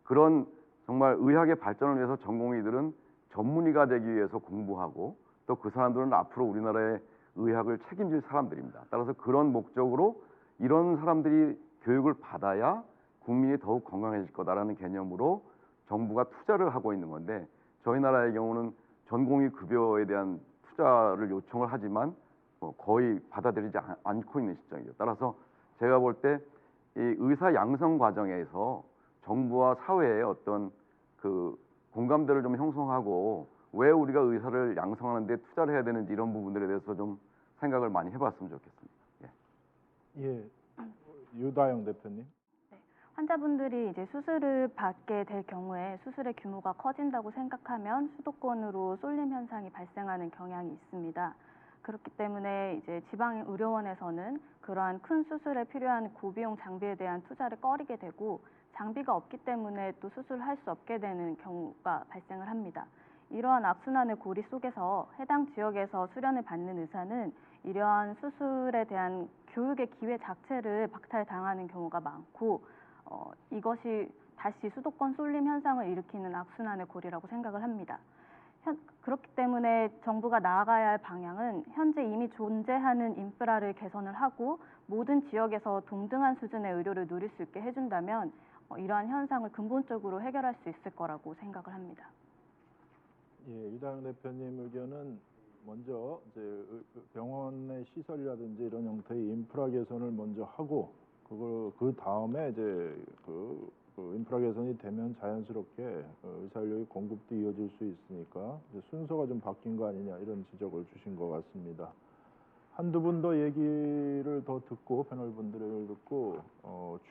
그런 정말 의학의 발전을 위해서 전공의들은 전문의가 되기 위해서 공부하고 또 그 사람들은 앞으로 우리나라의 의학을 책임질 사람들입니다. 따라서 그런 목적으로 이런 사람들이 교육을 받아야 국민이 더욱 건강해질 거다라는 개념으로 정부가 투자를 하고 있는 건데 저희 나라의 경우는 전공의 급여에 대한 투자를 요청을 하지만 거의 받아들이지 않고 있는 시점이죠. 따라서 제가 볼 때 이 의사 양성 과정에서 정부와 사회의 어떤 그 공감대를 좀 형성하고 왜 우리가 의사를 양성하는 데 투자를 해야 되는지 이런 부분들에 대해서 좀 생각을 많이 해봤으면 좋겠습니다. 예, 유다영 대표님. 환자분들이 이제 수술을 받게 될 경우에 수술의 규모가 커진다고 생각하면 수도권으로 쏠림 현상이 발생하는 경향이 있습니다. 그렇기 때문에 이제 지방 의료원에서는 그러한 큰 수술에 필요한 고비용 장비에 대한 투자를 꺼리게 되고 장비가 없기 때문에 또 수술할 수 없게 되는 경우가 발생을 합니다. 이러한 악순환의 고리 속에서 해당 지역에서 수련을 받는 의사는 이러한 수술에 대한 교육의 기회 자체를 박탈당하는 경우가 많고 이것이 다시 수도권 쏠림 현상을 일으키는 악순환의 고리라고 생각을 합니다. 그렇기 때문에 정부가 나아가야 할 방향은 현재 이미 존재하는 인프라를 개선을 하고 모든 지역에서 동등한 수준의 의료를 누릴 수 있게 해준다면 이러한 현상을 근본적으로 해결할 수 있을 거라고 생각을 합니다. 예, 유다영 대표님 의견은 먼저 이제 병원의 시설이라든지 이런 형태의 인프라 개선을 먼저 하고 그 다음에 이제 그 인프라 개선이 되면 자연스럽게 의사 인력의 공급도 이어질 수 있으니까 이제 순서가 좀 바뀐 거 아니냐 이런 지적을 주신 것 같습니다. 한두 분 더 얘기를 더 듣고 패널분들의 얘기를 듣고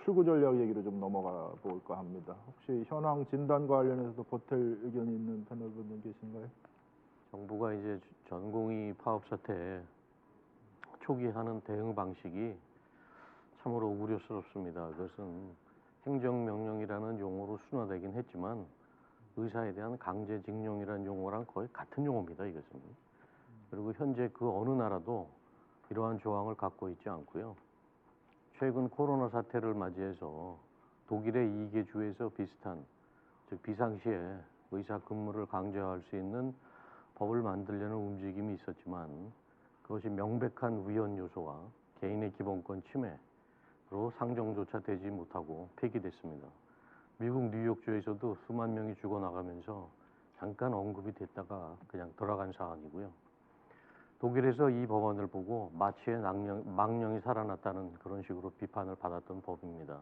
출구 전략 얘기로 좀 넘어가 볼까 합니다. 혹시 현황 진단과 관련해서도 보탤 의견이 있는 패널분들 계신가요? 정부가 이제 전공의 파업 사태 초기 하는 대응 방식이 참으로 우려스럽습니다. 그것은 행정명령이라는 용어로 순화되긴 했지만 의사에 대한 강제징용이라는 용어랑 거의 같은 용어입니다. 이것은. 그리고 현재 그 어느 나라도 이러한 조항을 갖고 있지 않고요. 최근 코로나 사태를 맞이해서 독일의 2개 주에서 비슷한 즉 비상시에 의사 근무를 강제할 수 있는 법을 만들려는 움직임이 있었지만 그것이 명백한 위헌 요소와 개인의 기본권 침해로 상정조차 되지 못하고 폐기됐습니다. 미국 뉴욕주에서도 수만 명이 죽어나가면서 잠깐 언급이 됐다가 그냥 돌아간 사안이고요. 독일에서 이 법안을 보고 마취의 망령이 살아났다는 그런 식으로 비판을 받았던 법입니다.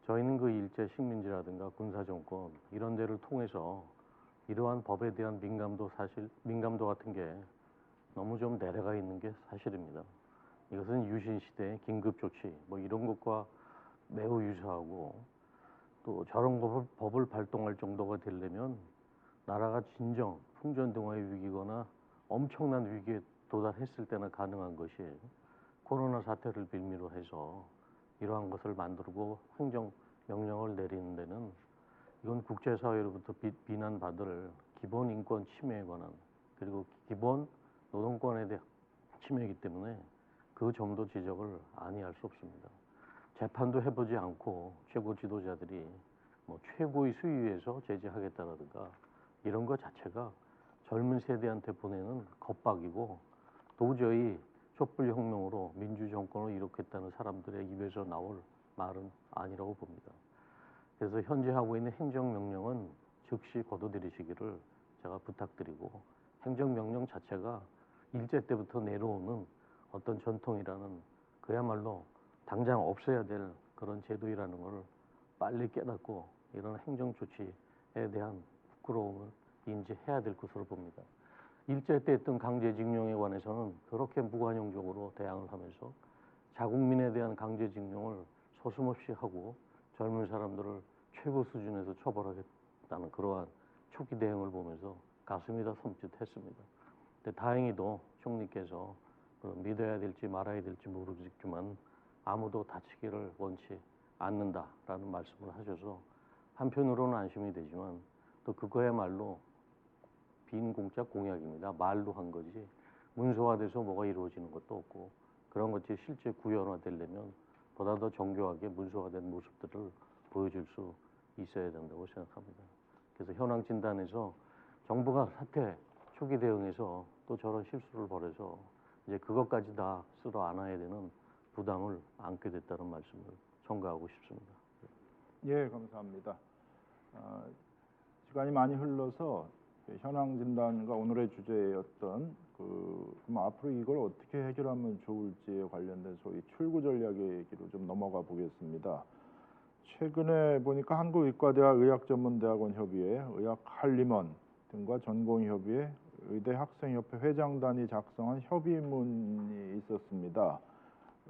저희는 그 일제 식민지라든가 군사정권 이런 데를 통해서 이러한 법에 대한 민감도 같은 게 너무 좀 내려가 있는 게 사실입니다. 이것은 유신시대의 긴급조치 뭐 이런 것과 매우 유사하고 또 저런 법을 발동할 정도가 되려면 나라가 진정 풍전등화의 위기거나 엄청난 위기에 도달했을 때나 가능한 것이 코로나 사태를 빌미로 해서 이러한 것을 만들고 행정명령을 내리는 데는 이건 국제사회로부터 비난받을 기본 인권 침해에 관한 그리고 기본 노동권에 대한 침해이기 때문에 그 점도 지적을 아니할 수 없습니다. 재판도 해보지 않고 최고 지도자들이 뭐 최고의 수위에서 제재하겠다라든가 이런 것 자체가 젊은 세대한테 보내는 겁박이고 도저히 촛불혁명으로 민주정권을 이룩했다는 사람들의 입에서 나올 말은 아니라고 봅니다. 그래서 현재 하고 있는 행정명령은 즉시 거둬들이시기를 제가 부탁드리고, 행정명령 자체가 일제 때부터 내려오는 어떤 전통이라는, 그야말로 당장 없애야 될 그런 제도이라는 것을 빨리 깨닫고 이런 행정조치에 대한 부끄러움을 인지해야 될 것으로 봅니다. 일제 때 했던 강제징용에 관해서는 그렇게 무관용적으로 대항을 하면서 자국민에 대한 강제징용을 서슴없이 하고 젊은 사람들을 최고 수준에서 처벌하겠다는 그러한 초기 대응을 보면서 가슴이 다 섬찟했습니다. 근데 다행히도 총리께서 믿어야 될지 말아야 될지 모르겠지만 아무도 다치기를 원치 않는다라는 말씀을 하셔서 한편으로는 안심이 되지만 또 그거야말로 빈 공짜 공약입니다. 말로 한 거지 문서화돼서 뭐가 이루어지는 것도 없고, 그런 것이 실제 구현화되려면 보다 더 정교하게 문서화된 모습들을 보여줄 수 있어야 된다고 생각합니다. 그래서 현황 진단에서 정부가 사태 초기 대응해서 또 저런 실수를 벌여서 이제 그것까지 다 쓸어 안아야 되는 부담을 안게 됐다는 말씀을 첨가하고 싶습니다. 예, 감사합니다. 시간이 많이 흘러서 현황 진단과 오늘의 주제였던 그럼 앞으로 이걸 어떻게 해결하면 좋을지에 관련된 소위 출구 전략 얘기로 좀 넘어가 보겠습니다. 최근에 보니까 한국의과대학 의학전문대학원 협의회, 의학한림원 등과 전공의협의회, 의대학생협회 회장단이 작성한 협의문이 있었습니다.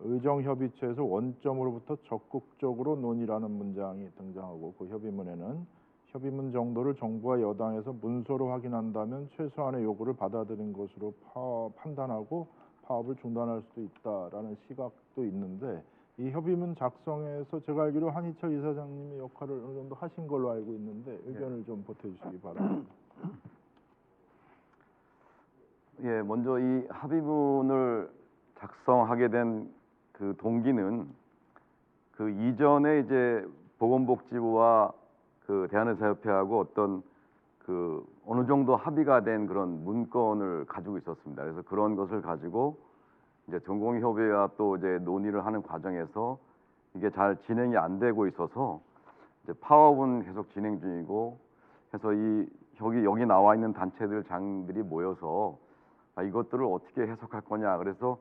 의정협의체에서 원점으로부터 적극적으로 논의라는 문장이 등장하고, 그 협의문에는 협의문 정도를 정부와 여당에서 문서로 확인한다면 최소한의 요구를 받아들인 것으로 판단하고 파업을 중단할 수도 있다라는 시각도 있는데, 이 협의문 작성에서 제가 알기로 한희철 이사장님의 역할을 어느 정도 하신 걸로 알고 있는데 의견을 좀 보태주시기 바랍니다. 예, 먼저 이 합의문을 작성하게 된 그 동기는 그 이전에 이제 보건복지부와 그 대한의사협회하고 어떤 그 어느 정도 합의가 된 그런 문건을 가지고 있었습니다. 그래서 그런 것을 가지고 이제 전공의협회와 또 이제 논의를 하는 과정에서 이게 잘 진행이 안 되고 있어서 이제 파업은 계속 진행 중이고 해서 이 여기 나와 있는 단체들 장들이 모여서 이것들을 어떻게 해석할 거냐. 그래서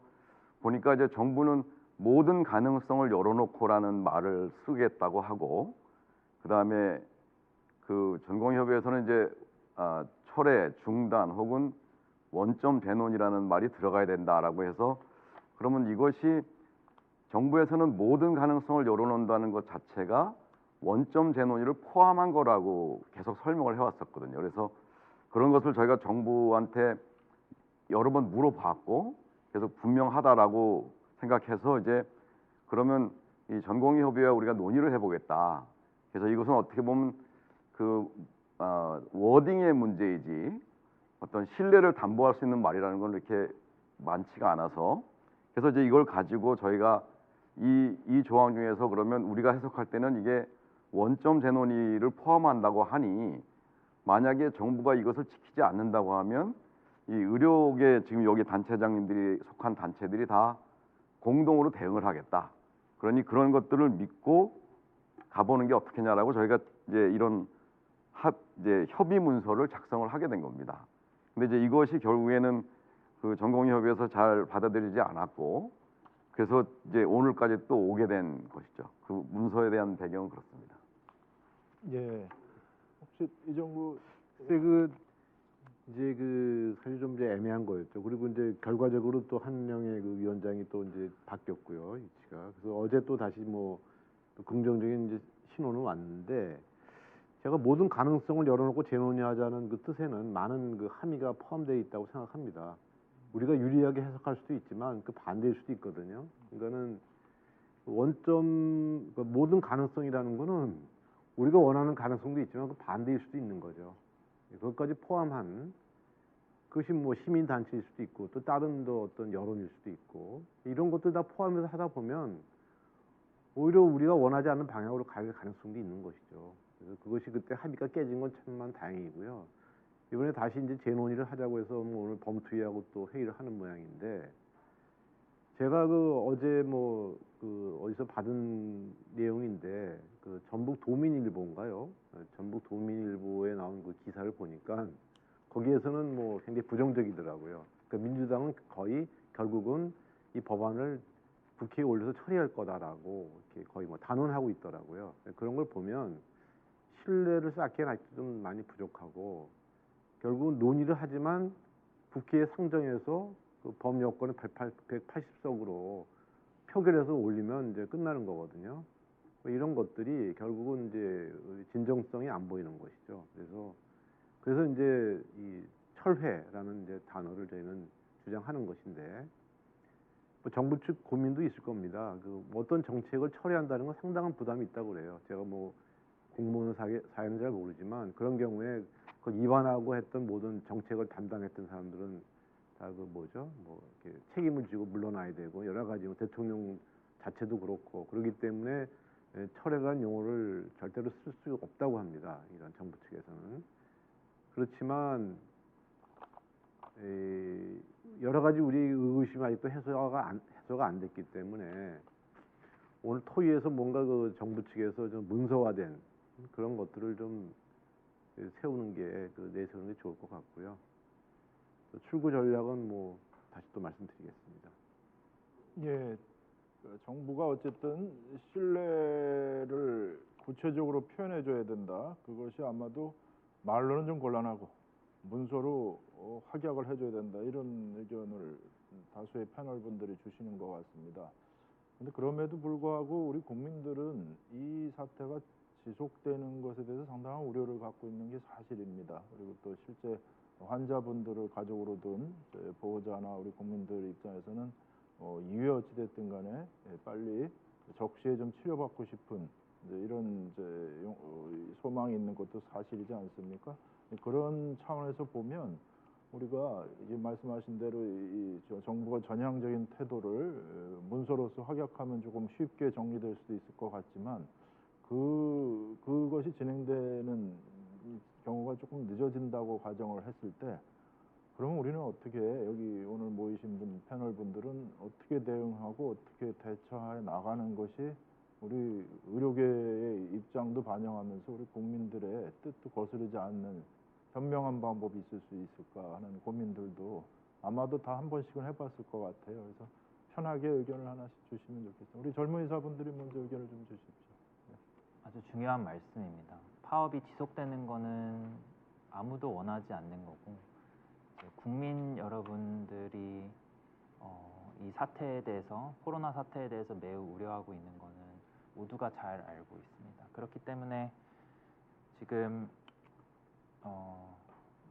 보니까 이제 정부는 모든 가능성을 열어놓고라는 말을 쓰겠다고 하고, 그 다음에 그 전공협의회에서는 이제 철회, 중단 혹은 원점 재논이라는 말이 들어가야 된다라고 해서, 그러면 이것이 정부에서는 모든 가능성을 열어놓는다는 것 자체가 원점 재논의를 포함한 거라고 계속 설명을 해왔었거든요. 그래서 그런 것을 저희가 정부한테 여러 번 물어봤고 계속 분명하다라고 생각해서 이제 그러면 이 전공의협의회와 우리가 논의를 해보겠다. 그래서 이것은 어떻게 보면 그 워딩의 문제이지 어떤 신뢰를 담보할 수 있는 말이라는 건 이렇게 많지가 않아서, 그래서 이제 이걸 가지고 저희가 이 조항 중에서 그러면 우리가 해석할 때는 이게 원점 재논의를 포함한다고 하니 만약에 정부가 이것을 지키지 않는다고 하면 이 의료계 지금 여기 단체장님들이 속한 단체들이 다 공동으로 대응을 하겠다. 그러니 그런 것들을 믿고 가보는 게 어떻겠냐라고 저희가 이제 이런 이제 협의 문서를 작성을 하게 된 겁니다. 근데 이제 이것이 결국에는 그 전공의협의회에서 잘 받아들이지 않았고, 그래서 이제 오늘까지 또 오게 된 것이죠. 그 문서에 대한 배경은 그렇습니다. 예, 혹시 이정구 이제 사실 좀 이제 애매한 거였죠. 그리고 이제 결과적으로 또 한 명의 그 위원장이 또 이제 바뀌었고요, 위치가. 그래서 어제 또 다시 또 긍정적인 이제 신호는 왔는데, 제가 모든 가능성을 열어놓고 재논의하자는 그 뜻에는 많은 그 함의가 포함되어 있다고 생각합니다. 우리가 유리하게 해석할 수도 있지만 그 반대일 수도 있거든요. 그러니까는 원점 모든 가능성이라는 거는 우리가 원하는 가능성도 있지만 그 반대일 수도 있는 거죠. 그것까지 포함한 그것이 시민 단체일 수도 있고 또 다른 어떤 여론일 수도 있고 이런 것들 다 포함해서 하다 보면 오히려 우리가 원하지 않는 방향으로 갈 가능성도 있는 것이죠. 그래서 그것이 그때 합의가 깨진 건 참만 다행이고요. 이번에 다시 이제 재논의를 하자고 해서 뭐 오늘 범투위하고 또 회의를 하는 모양인데, 제가 어제 어디서 받은 내용인데, 전북 도민일보인가요? 전북 도민일보에 나온 그 기사를 보니까 거기에서는 굉장히 부정적이더라고요. 그러니까 민주당은 거의 결국은 이 법안을 국회에 올려서 처리할 거다라고 이렇게 거의 단언하고 있더라고요. 그런 걸 보면 신뢰를 쌓기에는 아직도 좀 많이 부족하고, 결국은 논의를 하지만 국회에 상정해서 그 범여권을 180석으로 표결해서 올리면 이제 끝나는 거거든요. 이런 것들이 결국은 이제 진정성이 안 보이는 것이죠. 그래서 이제 이 철회라는 이제 단어를 저희는 주장하는 것인데, 정부 측 고민도 있을 겁니다. 어떤 정책을 처리한다는 건 상당한 부담이 있다고 그래요. 제가 공무원 사회는 잘 모르지만 그런 경우에 그 위반하고 했던 모든 정책을 담당했던 사람들은 다 이렇게 책임을 지고 물러나야 되고, 여러 가지 대통령 자체도 그렇고, 그렇기 때문에 철회라는 용어를 절대로 쓸 수 없다고 합니다. 이런 정부 측에서는. 그렇지만 여러 가지 우리 의구심이 아직도 해소가 안 됐기 때문에 오늘 토의에서 뭔가 정부 측에서 좀 문서화된 그런 것들을 좀 세우는 게 내세우는 게 좋을 것 같고요. 출구 전략은 다시 또 말씀드리겠습니다. 예, 정부가 어쨌든 신뢰를 구체적으로 표현해줘야 된다. 그것이 아마도 말로는 좀 곤란하고 문서로 확약을 해줘야 된다. 이런 의견을 다수의 패널 분들이 주시는 것 같습니다. 근데 그럼에도 불구하고 우리 국민들은 이 사태가 지속되는 것에 대해서 상당한 우려를 갖고 있는 게 사실입니다. 그리고 또 실제 환자분들을 가족으로 둔 보호자나 우리 국민들 입장에서는 이유에 어찌됐든 간에 빨리 적시에 좀 치료받고 싶은 이런 소망이 있는 것도 사실이지 않습니까? 그런 차원에서 보면 우리가 이제 말씀하신 대로 정부가 전향적인 태도를 문서로서 확약하면 조금 쉽게 정리될 수도 있을 것 같지만 그것이 진행되는 경우가 조금 늦어진다고 가정을 했을 때, 그러면 우리는 어떻게, 여기 오늘 모이신 패널 분들은 어떻게 대응하고 어떻게 대처해 나가는 것이 우리 의료계의 입장도 반영하면서 우리 국민들의 뜻도 거스르지 않는 현명한 방법이 있을 수 있을까 하는 고민들도 아마도 다 한 번씩은 해봤을 것 같아요. 그래서 편하게 의견을 하나씩 주시면 좋겠습니다. 우리 젊은 의사분들이 먼저 의견을 좀 주십시오. 아주 중요한 말씀입니다. 파업이 지속되는 거는 아무도 원하지 않는 거고, 국민 여러분들이 이 사태에 대해서, 코로나 사태에 대해서 매우 우려하고 있는 거는 모두가 잘 알고 있습니다. 그렇기 때문에 지금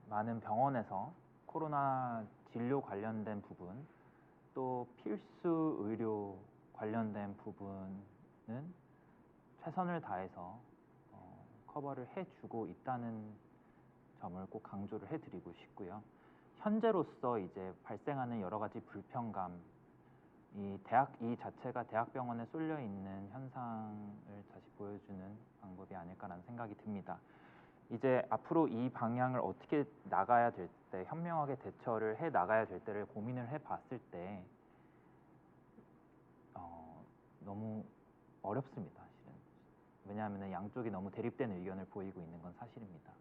많은 병원에서 코로나 진료 관련된 부분, 또 필수 의료 관련된 부분은 최선을 다해서 커버를 해주고 있다는 점을 꼭 강조를 해드리고 싶고요. 현재로서 이제 발생하는 여러 가지 불편감, 이 자체가 대학병원에 쏠려 있는 현상을 다시 보여주는 방법이 아닐까라는 생각이 듭니다. 이제 앞으로 이 방향을 어떻게 나가야 될 때, 현명하게 대처를 해 나가야 될 때를 고민을 해봤을 때 너무 어렵습니다, 사실은. 왜냐하면 양쪽이 너무 대립된 의견을 보이고 있는 건 사실입니다.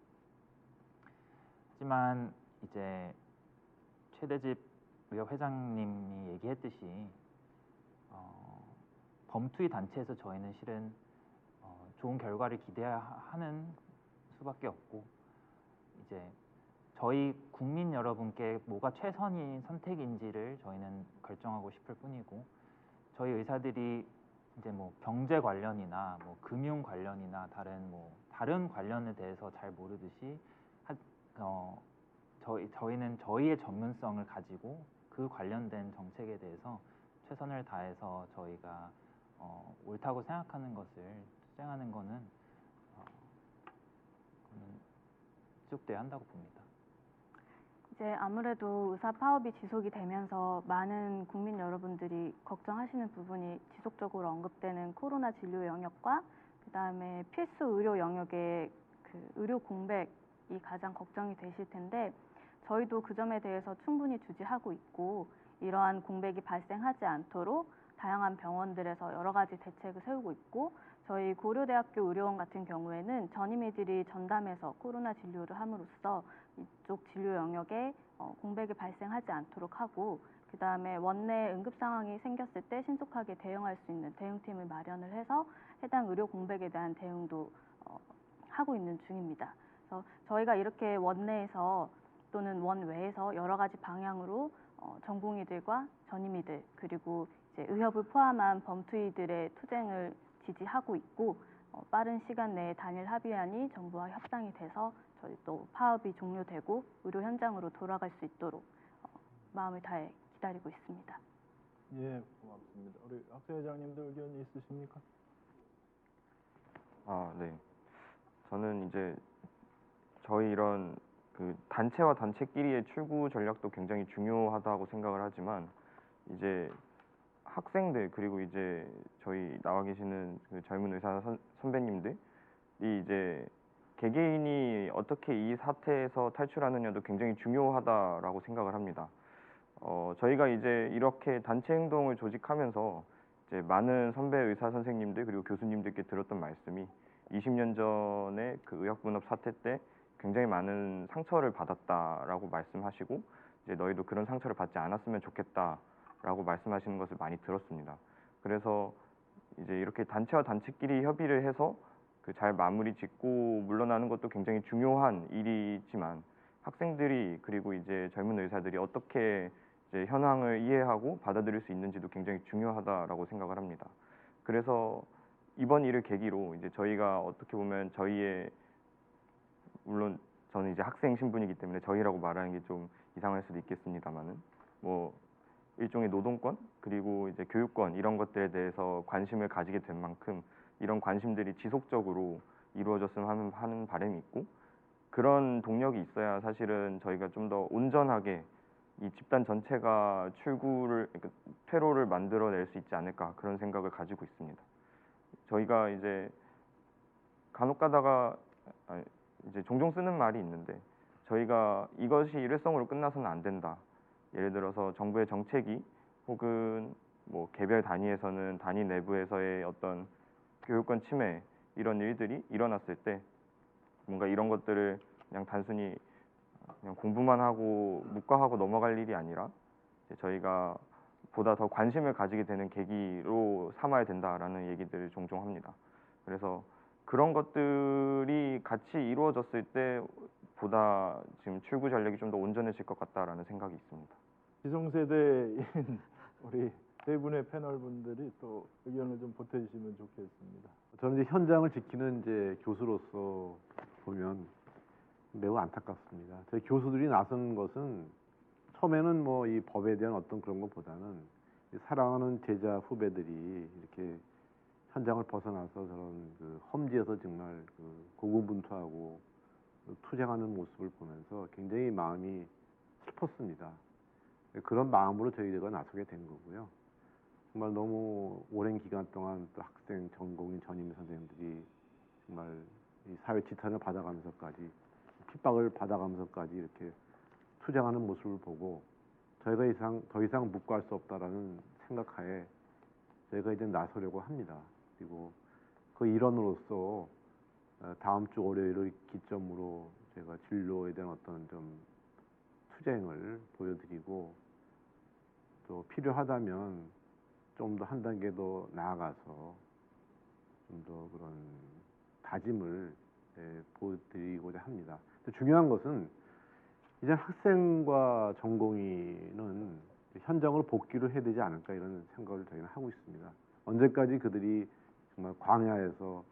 하지만 이제 최대집 의협 회장님이 얘기했듯이 범투위 단체에서 저희는 실은 좋은 결과를 기대하는 수밖에 없고, 이제 저희 국민 여러분께 뭐가 최선인 선택인지를 저희는 결정하고 싶을 뿐이고, 저희 의사들이 이제 경제 관련이나 금융 관련이나 다른 관련에 대해서 잘 모르듯이 저희는 저희의 전문성을 가지고 그 관련된 정책에 대해서 최선을 다해서 저희가 옳다고 생각하는 것을 수행하는 거는 지속돼야 한다고 봅니다. 이제 아무래도 의사 파업이 지속이 되면서 많은 국민 여러분들이 걱정하시는 부분이 지속적으로 언급되는 코로나 진료 영역과 그다음에 필수 의료 영역의 그 의료 공백 가장 걱정이 되실 텐데 저희도 그 점에 대해서 충분히 주지하고 있고 이러한 공백이 발생하지 않도록 다양한 병원들에서 여러 가지 대책을 세우고 있고 저희 고려대학교 의료원 같은 경우에는 전임의들이 전담해서 코로나 진료를 함으로써 이쪽 진료 영역에 공백이 발생하지 않도록 하고 그 다음에 원내 응급 상황이 생겼을 때 신속하게 대응할 수 있는 대응팀을 마련을 해서 해당 의료 공백에 대한 대응도 하고 있는 중입니다. 그래서 저희가 이렇게 원내에서 또는 원외에서 여러 가지 방향으로 전공의들과 전임의들 그리고 이제 의협을 포함한 범투이들의 투쟁을 지지하고 있고 빠른 시간 내에 단일 합의안이 정부와 협상이 돼서 저희 또 파업이 종료되고 의료 현장으로 돌아갈 수 있도록 마음을 다해 기다리고 있습니다. 예, 고맙습니다. 우리 학생회장님도 의견이 있으십니까? 아, 네. 저는 이제 저희 이런 그 단체와 단체끼리의 출구 전략도 굉장히 중요하다고 생각을 하지만 이제 학생들 그리고 이제 저희 나와 계시는 그 젊은 의사 선배님들이 이제 개개인이 어떻게 이 사태에서 탈출하느냐도 굉장히 중요하다라고 생각을 합니다. 저희가 이제 이렇게 단체 행동을 조직하면서 이제 많은 선배 의사 선생님들 그리고 교수님들께 들었던 말씀이 20년 전에 그 의학분업 사태 때 굉장히 많은 상처를 받았다라고 말씀하시고 이제 너희도 그런 상처를 받지 않았으면 좋겠다라고 말씀하시는 것을 많이 들었습니다. 그래서 이제 이렇게 단체와 단체끼리 협의를 해서 그 잘 마무리 짓고 물러나는 것도 굉장히 중요한 일이지만 학생들이 그리고 이제 젊은 의사들이 어떻게 이제 현황을 이해하고 받아들일 수 있는지도 굉장히 중요하다라고 생각을 합니다. 그래서 이번 일을 계기로 이제 저희가 어떻게 보면 저희의 물론 저는 이제 학생 신분이기 때문에 저희라고 말하는 게 좀 이상할 수도 있겠습니다만은 뭐 일종의 노동권 그리고 이제 교육권 이런 것들에 대해서 관심을 가지게 된 만큼 이런 관심들이 지속적으로 이루어졌으면 하는 바람이 있고 그런 동력이 있어야 사실은 저희가 좀 더 온전하게 이 집단 전체가 그러니까 퇴로를 만들어낼 수 있지 않을까 그런 생각을 가지고 있습니다. 저희가 이제 간혹 가다가 이제 종종 쓰는 말이 있는데 저희가 이것이 일회성으로 끝나서는 안 된다. 예를 들어서 정부의 정책이 혹은 뭐 개별 단위에서는 단위 내부에서의 어떤 교육권 침해 이런 일들이 일어났을 때 뭔가 이런 것들을 그냥 단순히 그냥 공부만 하고 묵과하고 넘어갈 일이 아니라 저희가 보다 더 관심을 가지게 되는 계기로 삼아야 된다라는 얘기들을 종종 합니다. 그래서 그런 것들이 같이 이루어졌을 때 보다 지금 출구 전략이 좀 더 온전해질 것 같다라는 생각이 있습니다. 기성세대인 우리 세 분의 패널 분들이 또 의견을 좀 보태주시면 좋겠습니다. 저는 이제 현장을 지키는 이제 교수로서 보면 매우 안타깝습니다. 저희 교수들이 나선 것은 처음에는 뭐 이 법에 대한 어떤 그런 것보다는 사랑하는 제자 후배들이 이렇게 현장을 벗어나서 저런 그 험지에서 정말 그 고군분투하고 투쟁하는 모습을 보면서 굉장히 마음이 슬펐습니다. 그런 마음으로 저희가 나서게 된 거고요. 정말 너무 오랜 기간 동안 또 학생, 전공인, 전임 선생님들이 정말 이 사회 지탄을 받아가면서까지 핍박을 받아가면서까지 이렇게 투쟁하는 모습을 보고 저희가 더 이상 묵과할 수 없다라는 생각하에 저희가 이제 나서려고 합니다. 그리고 그 일원으로서 다음 주 월요일을 기점으로 제가 진로에 대한 어떤 좀 투쟁을 보여드리고 또 필요하다면 좀 더 한 단계 더 나아가서 좀 더 그런 다짐을 보여드리고자 합니다. 중요한 것은 이제 학생과 전공의는 현장으로 복귀를 해야 되지 않을까 이런 생각을 저희는 하고 있습니다. 언제까지 그들이 정말 광야에서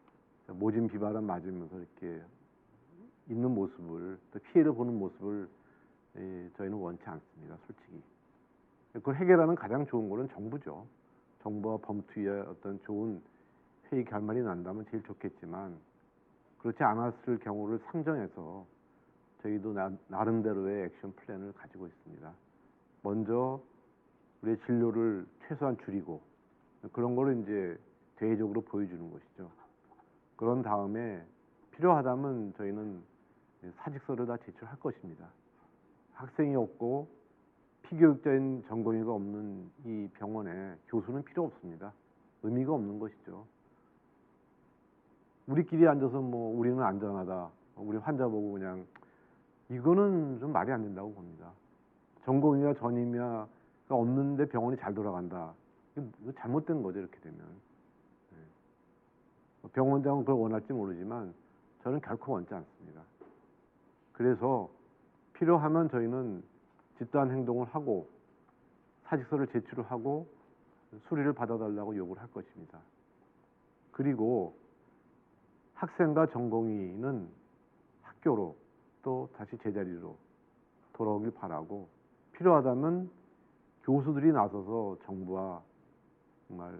모진 비바람 맞으면서 이렇게 있는 모습을 또 피해를 보는 모습을 저희는 원치 않습니다. 솔직히. 그걸 해결하는 가장 좋은 거는 정부죠. 정부와 범투의 어떤 좋은 회의 결말이 난다면 제일 좋겠지만 그렇지 않았을 경우를 상정해서 저희도 나름대로의 액션 플랜을 가지고 있습니다. 먼저 우리의 진료를 최소한 줄이고 그런 거를 이제 대외적으로 보여주는 것이죠. 그런 다음에 필요하다면 저희는 사직서를 다 제출할 것입니다. 학생이 없고 피교육자인 전공의가 없는 이 병원에 교수는 필요 없습니다. 의미가 없는 것이죠. 우리끼리 앉아서 뭐 우리는 안전하다, 우리 환자 보고 그냥 이거는 좀 말이 안 된다고 봅니다. 전공의와 전임의가 없는데 병원이 잘 돌아간다. 이거 잘못된 거죠, 이렇게 되면. 병원장은 그걸 원할지 모르지만 저는 결코 원치 않습니다. 그래서 필요하면 저희는 집단 행동을 하고 사직서를 제출을 하고 수리를 받아달라고 요구를 할 것입니다. 그리고 학생과 전공의는 학교로 또 다시 제자리로 돌아오길 바라고 필요하다면 교수들이 나서서 정부와 정말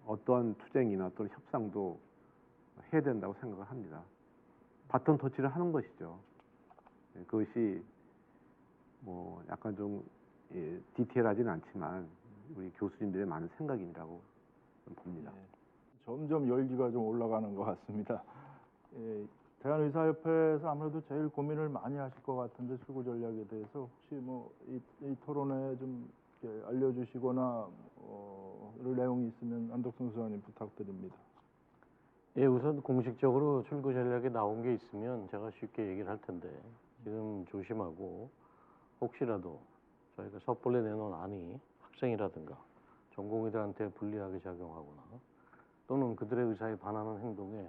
어떠한 투쟁이나 또는 협상도 해야 된다고 생각을 합니다. 바톤 터치를 하는 것이죠. 그것이 뭐 약간 좀 디테일하지는 않지만 우리 교수님들의 많은 생각이라고 봅니다. 점점 열기가 좀 올라가는 것 같습니다. 대한의사협회에서 아무래도 제일 고민을 많이 하실 것 같은데 출구 전략에 대해서 혹시 뭐 이 토론에 좀 이렇게 알려주시거나 이런 내용이 있으면 안덕성 수사님 부탁드립니다. 예, 우선 공식적으로 출구 전략에 나온 게 있으면 제가 쉽게 얘기를 할 텐데 지금 조심하고 혹시라도 저희가 섣불리 내놓은 안이 학생이라든가 전공의들한테 불리하게 작용하거나 또는 그들의 의사에 반하는 행동에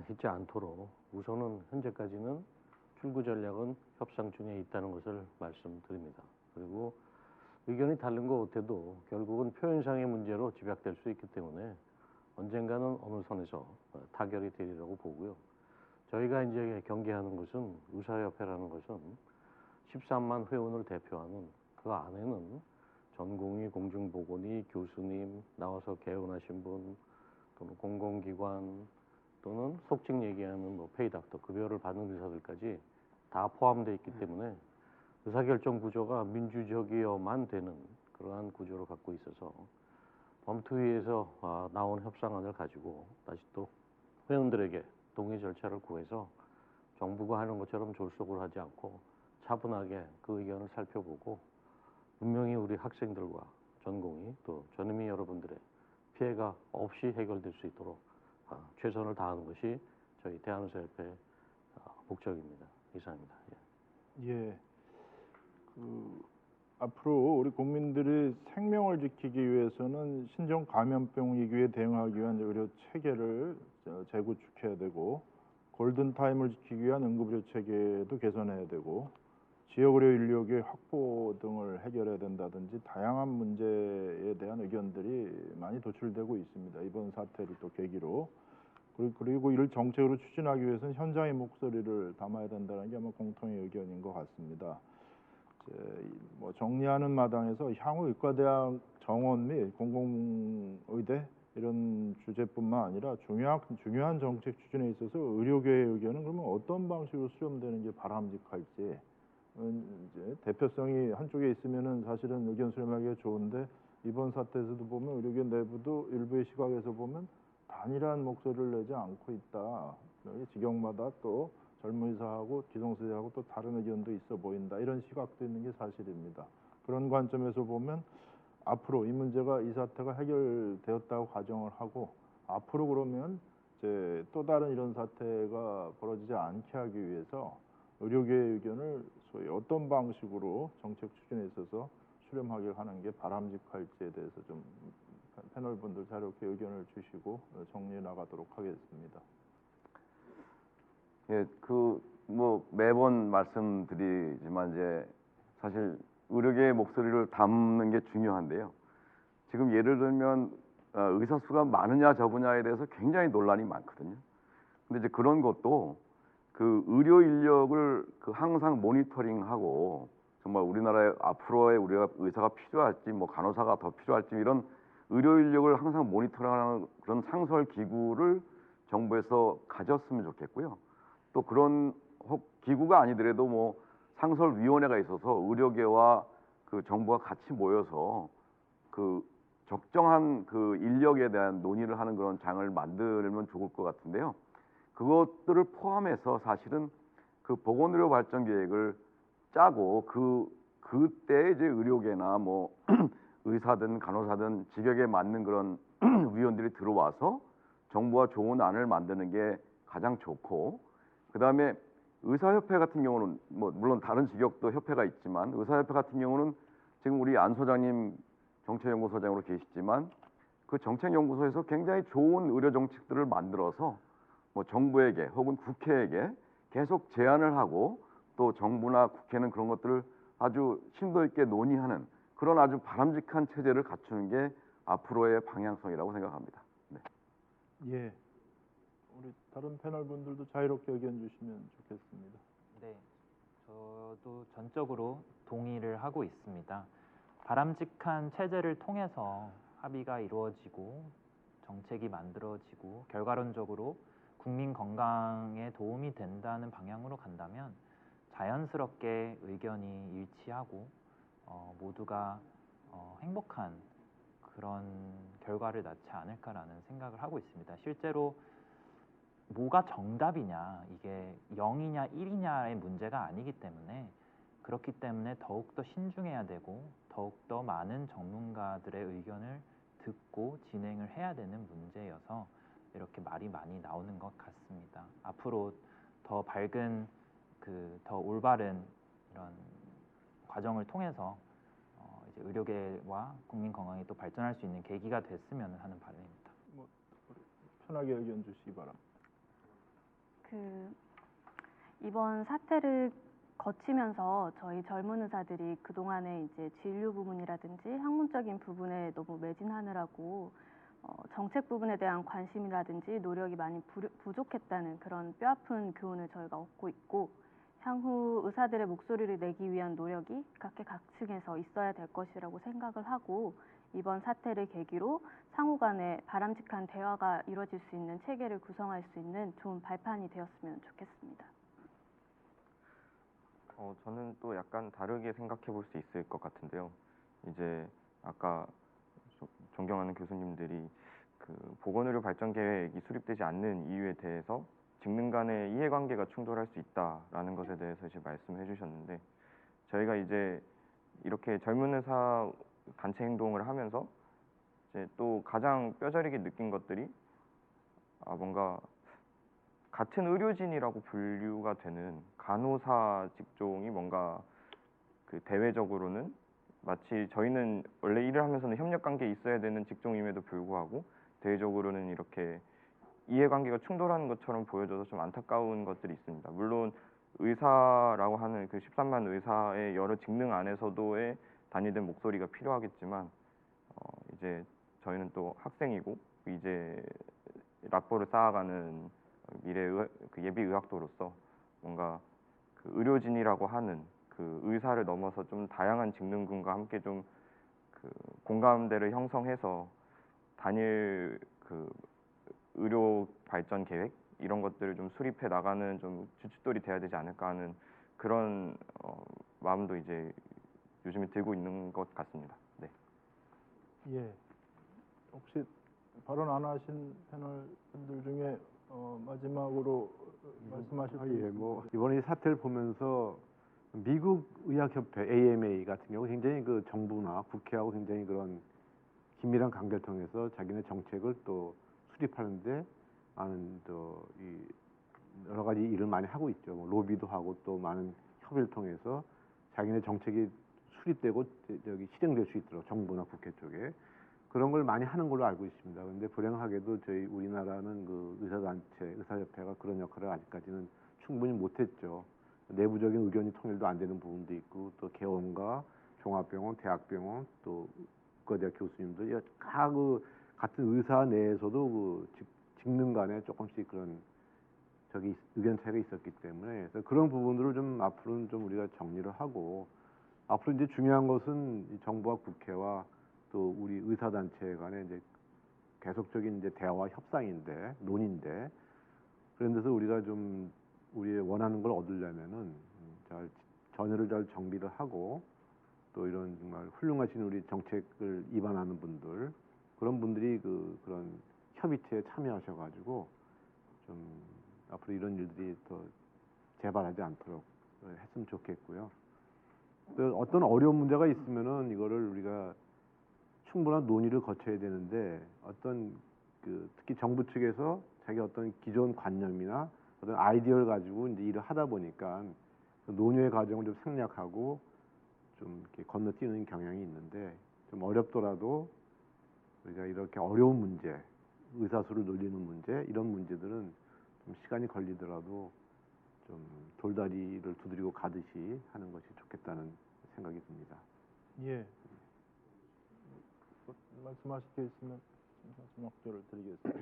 있지 않도록 우선은 현재까지는 출구 전략은 협상 중에 있다는 것을 말씀드립니다. 그리고 의견이 다른 것 같아도 결국은 표현상의 문제로 집약될 수 있기 때문에 언젠가는 어느 선에서 타결이 되리라고 보고요. 저희가 이제 경계하는 것은 의사협회라는 것은 13만 회원을 대표하는 그 안에는 전공의, 공중보건의, 교수님, 나와서 개원하신 분, 또는 공공기관, 또는 속칭 얘기하는 뭐 페이닥터, 급여를 받는 의사들까지 다 포함되어 있기 때문에 의사결정 구조가 민주적이어만 되는 그러한 구조를 갖고 있어서 범투위에서 나온 협상안을 가지고 다시 또 회원들에게 동의 절차를 구해서 정부가 하는 것처럼 졸속을 하지 않고 차분하게 그 의견을 살펴보고 분명히 우리 학생들과 전공의 또 전임의 여러분들의 피해가 없이 해결될 수 있도록 최선을 다하는 것이 저희 대한의사협회의 목적입니다. 이상입니다. 예. 앞으로 우리 국민들이 생명을 지키기 위해서는 신종 감염병 위기에 대응하기 위한 의료 체계를 재구축해야 되고 골든 타임을 지키기 위한 응급의료 체계도 개선해야 되고 지역 의료 인력의 확보 등을 해결해야 된다든지 다양한 문제에 대한 의견들이 많이 도출되고 있습니다. 이번 사태를 또 계기로. 그리고 이를 정책으로 추진하기 위해서는 현장의 목소리를 담아야 된다는 게 아마 공통의 의견인 것 같습니다. 뭐 정리하는 마당에서 향후 의과대학 정원 및 공공의대 이런 주제뿐만 아니라 중요한 정책 추진에 있어서 의료계의 의견은 그러면 어떤 방식으로 수렴되는 게 바람직할지 이제 대표성이 한쪽에 있으면은 사실은 의견 수렴하기가 좋은데 이번 사태에서도 보면 의료계 내부도 일부의 시각에서 보면 단일한 목소리를 내지 않고 있다. 지역마다 또 젊은 의사하고 기성세대하고 또 다른 의견도 있어 보인다. 이런 시각도 있는 게 사실입니다. 그런 관점에서 보면 앞으로 이 문제가 이 사태가 해결되었다고 가정을 하고 앞으로 그러면 이제 또 다른 이런 사태가 벌어지지 않게 하기 위해서 의료계의 의견을 소위 어떤 방식으로 정책 추진에 있어서 수렴하게 하는 게 바람직할지에 대해서 좀 패널 분들 자유롭게 의견을 주시고 정리해 나가도록 하겠습니다. 예, 뭐 매번 말씀드리지만 이제 사실 의료계의 목소리를 담는 게 중요한데요. 지금 예를 들면 의사 수가 많으냐 적으냐에 대해서 굉장히 논란이 많거든요. 근데 이제 그런 것도 그 의료 인력을 항상 모니터링하고 정말 우리나라에 앞으로의 우리가 의사가 필요할지 뭐 간호사가 더 필요할지 이런 의료 인력을 항상 모니터링하는 그런 상설 기구를 정부에서 가졌으면 좋겠고요. 또 그런 기구가 아니더라도 뭐 상설위원회가 있어서 의료계와 그 정부가 같이 모여서 그 적정한 그 인력에 대한 논의를 하는 그런 장을 만들면 좋을 것 같은데요. 그것들을 포함해서 사실은 그 보건의료 발전 계획을 짜고 그때 이제 의료계나 뭐 의사든 간호사든 직역에 맞는 그런 위원들이 들어와서 정부가 좋은 안을 만드는 게 가장 좋고, 그다음에 의사협회 같은 경우는 뭐 물론 다른 직역도 협회가 있지만 의사협회 같은 경우는 지금 우리 안 소장님 정책연구소장으로 계시지만 그 정책연구소에서 굉장히 좋은 의료 정책들을 만들어서 뭐 정부에게 혹은 국회에게 계속 제안을 하고, 또 정부나 국회는 그런 것들을 아주 심도 있게 논의하는 그런 아주 바람직한 체제를 갖추는 게 앞으로의 방향성이라고 생각합니다. 네. 예. 우리 다른 패널 분들도 자유롭게 의견 주시면 좋겠습니다. 네, 저도 전적으로 동의를 하고 있습니다. 바람직한 체제를 통해서 합의가 이루어지고 정책이 만들어지고 결과론적으로 국민 건강에 도움이 된다는 방향으로 간다면 자연스럽게 의견이 일치하고 모두가 행복한 그런 결과를 낳지 않을까라는 생각을 하고 있습니다. 실제로 뭐가 정답이냐, 이게 0이냐 1이냐의 문제가 아니기 때문에, 그렇기 때문에 더욱더 신중해야 되고 더욱더 많은 전문가들의 의견을 듣고 진행을 해야 되는 문제여서 이렇게 말이 많이 나오는 것 같습니다. 앞으로 더 밝은 더 올바른 이런 과정을 통해서 이제 의료계와 국민 건강이 또 발전할 수 있는 계기가 됐으면 하는 바람입니다. 뭐 편하게 의견 주시기 바랍니다. 이번 사태를 거치면서 저희 젊은 의사들이 그동안에 이제 진료 부분이라든지 학문적인 부분에 너무 매진하느라고 정책 부분에 대한 관심이라든지 노력이 많이 부족했다는 그런 뼈아픈 교훈을 저희가 얻고 있고, 향후 의사들의 목소리를 내기 위한 노력이 각계각층에서 있어야 될 것이라고 생각을 하고, 이번 사태를 계기로 상호 간에 바람직한 대화가 이루어질 수 있는 체계를 구성할 수 있는 좋은 발판이 되었으면 좋겠습니다. 저는 또 약간 다르게 생각해 볼 수 있을 것 같은데요. 이제 아까 존경하는 교수님들이 그 보건의료 발전 계획이 수립되지 않는 이유에 대해서 직능 간의 이해관계가 충돌할 수 있다라는 것에 대해서 이제 말씀해 주셨는데, 저희가 이제 이렇게 젊은 의사 단체 행동을 하면서 이제 또 가장 뼈저리게 느낀 것들이 뭔가 같은 의료진이라고 분류가 되는 간호사 직종이 뭔가 그 대외적으로는 마치 저희는 원래 일을 하면서는 협력 관계에 있어야 되는 직종임에도 불구하고 대외적으로는 이렇게 이해관계가 충돌하는 것처럼 보여져서 좀 안타까운 것들이 있습니다. 물론 의사라고 하는 그 13만 의사의 여러 직능 안에서도의 단위된 목소리가 필요하겠지만 이제 저희는 또 학생이고 이제 락보를 쌓아가는 그 예비 의학도로서 뭔가 그 의료진이라고 하는 그 의사를 넘어서 좀 다양한 직능군과 함께 좀 그 공감대를 형성해서 단일 그 의료 발전 계획 이런 것들을 좀 수립해 나가는 좀 주춧돌이 돼야 되지 않을까 하는 그런 마음도 이제 요즘에 들고 있는 것 같습니다. 네. 예. 혹시 발언 안 하신 패널 분들 중에 마지막으로 말씀하실 분 예, 뭐 이번에 이 사태를 보면서 미국 의학협회 AMA 같은 경우 굉장히 그 정부나 국회하고 굉장히 그런 긴밀한 관계를 통해서 자기네 정책을 또 수립하는데 많은 또 이 여러 가지 일을 많이 하고 있죠. 뭐 로비도 하고 또 많은 협의를 통해서 자기네 정책이 수립되고 저기 실행될 수 있도록 정부나 국회 쪽에 그런 걸 많이 하는 걸로 알고 있습니다. 그런데 불행하게도 저희 우리나라는 그 의사단체, 의사협회가 그런 역할을 아직까지는 충분히 못했죠. 내부적인 의견이 통일도 안 되는 부분도 있고, 또 개원과 종합병원, 대학병원, 또 의과대학 교수님들 각 그 같은 의사 내에서도 그 직능 간에 조금씩 그런 저기 의견 차이가 있었기 때문에 그래서 그런 부분들을 좀 앞으로는 좀 우리가 정리를 하고, 앞으로 이제 중요한 것은 이 정부와 국회와 또 우리 의사단체 간의 이제 계속적인 이제 대화와 협상인데, 논의인데, 그런 데서 우리가 좀 우리의 원하는 걸 얻으려면은 잘 전열을 잘 정비를 하고, 또 이런 정말 훌륭하신 우리 정책을 입안하는 분들, 그런 분들이 그런 협의체에 참여하셔가지고 좀 앞으로 이런 일들이 더 재발하지 않도록 했으면 좋겠고요. 또 어떤 어려운 문제가 있으면은 이거를 우리가 충분한 논의를 거쳐야 되는데 어떤 특히 정부 측에서 자기 어떤 기존 관념이나 어떤 아이디어를 가지고 이제 일을 하다 보니까 그 논의의 과정을 좀 생략하고 좀 이렇게 건너뛰는 경향이 있는데 좀 어렵더라도 우리가 이렇게 어려운 문제, 의사수를 늘리는 문제 이런 문제들은 좀 시간이 걸리더라도 좀 돌다리를 두드리고 가듯이 하는 것이 좋겠다는 생각이 듭니다. 예. 말씀하실 게 있으면 말씀 확조를 드리겠습니다.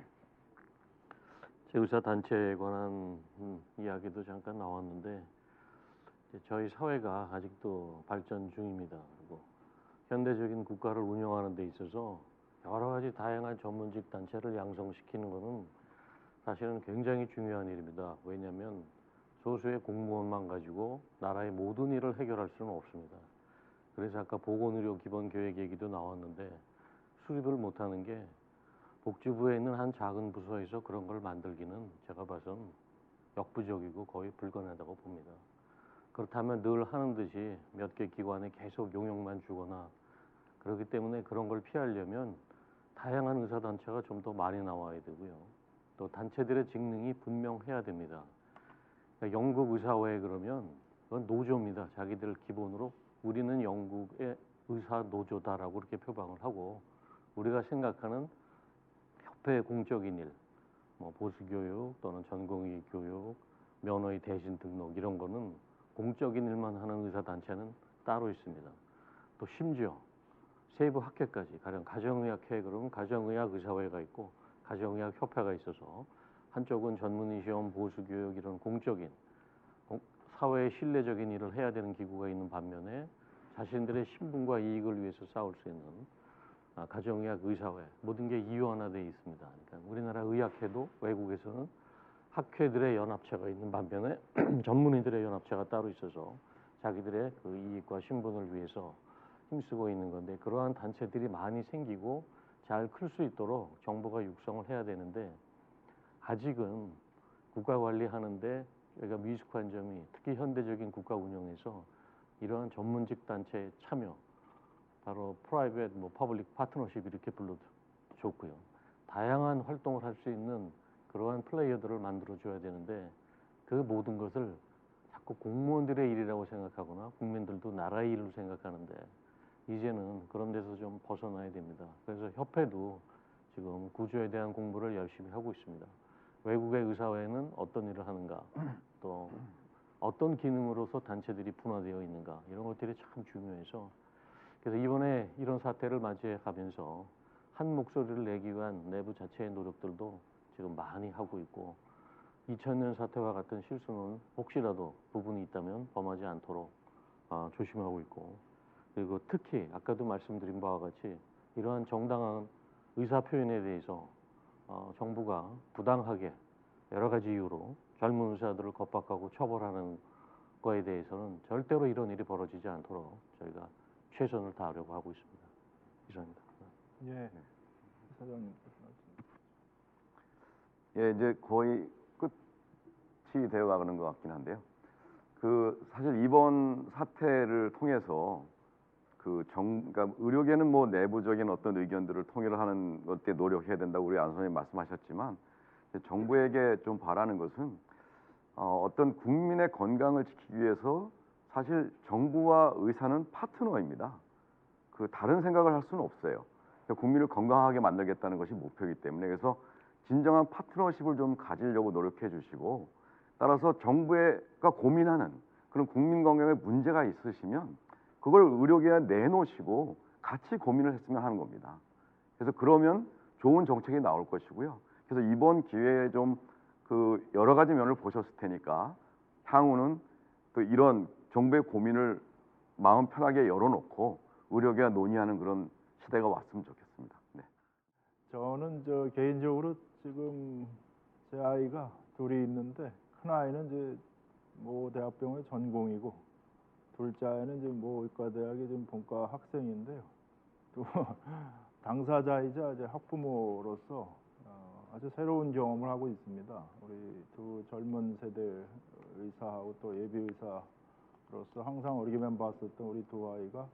의사단체에 관한 이야기도 잠깐 나왔는데 이제 저희 사회가 아직도 발전 중입니다. 그리고 현대적인 국가를 운영하는 데 있어서 여러 가지 다양한 전문직 단체를 양성시키는 것은 사실은 굉장히 중요한 일입니다. 왜냐하면 소수의 공무원만 가지고 나라의 모든 일을 해결할 수는 없습니다. 그래서 아까 보건의료 기본계획 얘기도 나왔는데 수립을 못하는 게 복지부에 있는 한 작은 부서에서 그런 걸 만들기는 제가 봐선 역부족이고 거의 불가능하다고 봅니다. 그렇다면 늘 하는 듯이 몇 개 기관에 계속 용역만 주거나 그렇기 때문에 그런 걸 피하려면 다양한 의사단체가 좀 더 많이 나와야 되고요. 또 단체들의 직능이 분명해야 됩니다. 그러니까 영국 의사회 그러면 그건 노조입니다. 자기들 기본으로 우리는 영국의 의사 노조다라고 그렇게 표방을 하고 우리가 생각하는 협회 공적인 일, 뭐 보수교육 또는 전공의 교육, 면허의 대신 등록 이런 거는 공적인 일만 하는 의사단체는 따로 있습니다. 또 심지어 세부 학회까지 가령 가정의학회 그러면 가정의학 의사회가 있고 가정의학 협회가 있어서 한쪽은 전문의 시험, 보수교육 이런 공적인 사회의 신뢰적인 일을 해야 되는 기구가 있는 반면에 자신들의 신분과 이익을 위해서 싸울 수 있는 가정의학 의사회 모든 게 이원화되어 있습니다. 그러니까 우리나라 의학회도 외국에서는 학회들의 연합체가 있는 반면에 전문의들의 연합체가 따로 있어서 자기들의 그 이익과 신분을 위해서 힘쓰고 있는 건데 그러한 단체들이 많이 생기고 잘 클 수 있도록 정부가 육성을 해야 되는데 아직은 국가 관리하는데 저희가 미숙한 점이 특히 현대적인 국가 운영에서 이러한 전문직 단체의 참여 바로 프라이빗 퍼블릭 파트너십 이렇게 불러도 좋고요. 다양한 활동을 할 수 있는 그러한 플레이어들을 만들어 줘야 되는데 그 모든 것을 자꾸 공무원들의 일이라고 생각하거나 국민들도 나라의 일로 생각하는데 이제는 그런 데서 좀 벗어나야 됩니다. 그래서 협회도 지금 구조에 대한 공부를 열심히 하고 있습니다. 외국의 의사회는 어떤 일을 하는가, 또 어떤 기능으로서 단체들이 분화되어 있는가 이런 것들이 참 중요해서 그래서 이번에 이런 사태를 맞이해 가면서 한 목소리를 내기 위한 내부 자체의 노력들도 지금 많이 하고 있고 2000년 사태와 같은 실수는 혹시라도 부분이 있다면 범하지 않도록 조심하고 있고 그리고 특히 아까도 말씀드린 바와 같이 이러한 정당한 의사 표현에 대해서 정부가 부당하게 여러 가지 이유로 젊은 의사들을 겁박하고 처벌하는 거에 대해서는 절대로 이런 일이 벌어지지 않도록 저희가 최선을 다하려고 하고 있습니다. 이상입니다. 예. 사장님. 예, 이제 거의 끝이 되어 가는 것 같긴 한데요. 사실 이번 사태를 통해서 그러니까 의료계는 뭐 내부적인 어떤 의견들을 통일하는 것에 노력해야 된다고 우리 안 선생님 말씀하셨지만 정부에게 좀 바라는 것은 어떤 국민의 건강을 지키기 위해서 사실 정부와 의사는 파트너입니다. 다른 생각을 할 수는 없어요. 국민을 건강하게 만들겠다는 것이 목표이기 때문에 그래서 진정한 파트너십을 좀 가지려고 노력해 주시고 따라서 정부가 고민하는 그런 국민 건강에 문제가 있으시면 그걸 의료계에 내놓으시고 같이 고민을 했으면 하는 겁니다. 그래서 그러면 좋은 정책이 나올 것이고요. 그래서 이번 기회에 좀 여러 가지 면을 보셨을 테니까 향후는 또 이런 정부의 고민을 마음 편하게 열어놓고 의료계가 논의하는 그런 시대가 왔으면 좋겠습니다. 네. 저는 개인적으로 지금 제 아이가 둘이 있는데 큰 아이는 이제 모 대학병원의 전공이고 둘째 아이는 이제 모 의과대학의 지금 본과 학생인데요. 또 당사자이자 이제 학부모로서 아주 새로운 경험을 하고 있습니다. 우리 두 젊은 세대 의사하고 또 예비 의사로서 항상 어리게만 봤었던 우리 두 아이가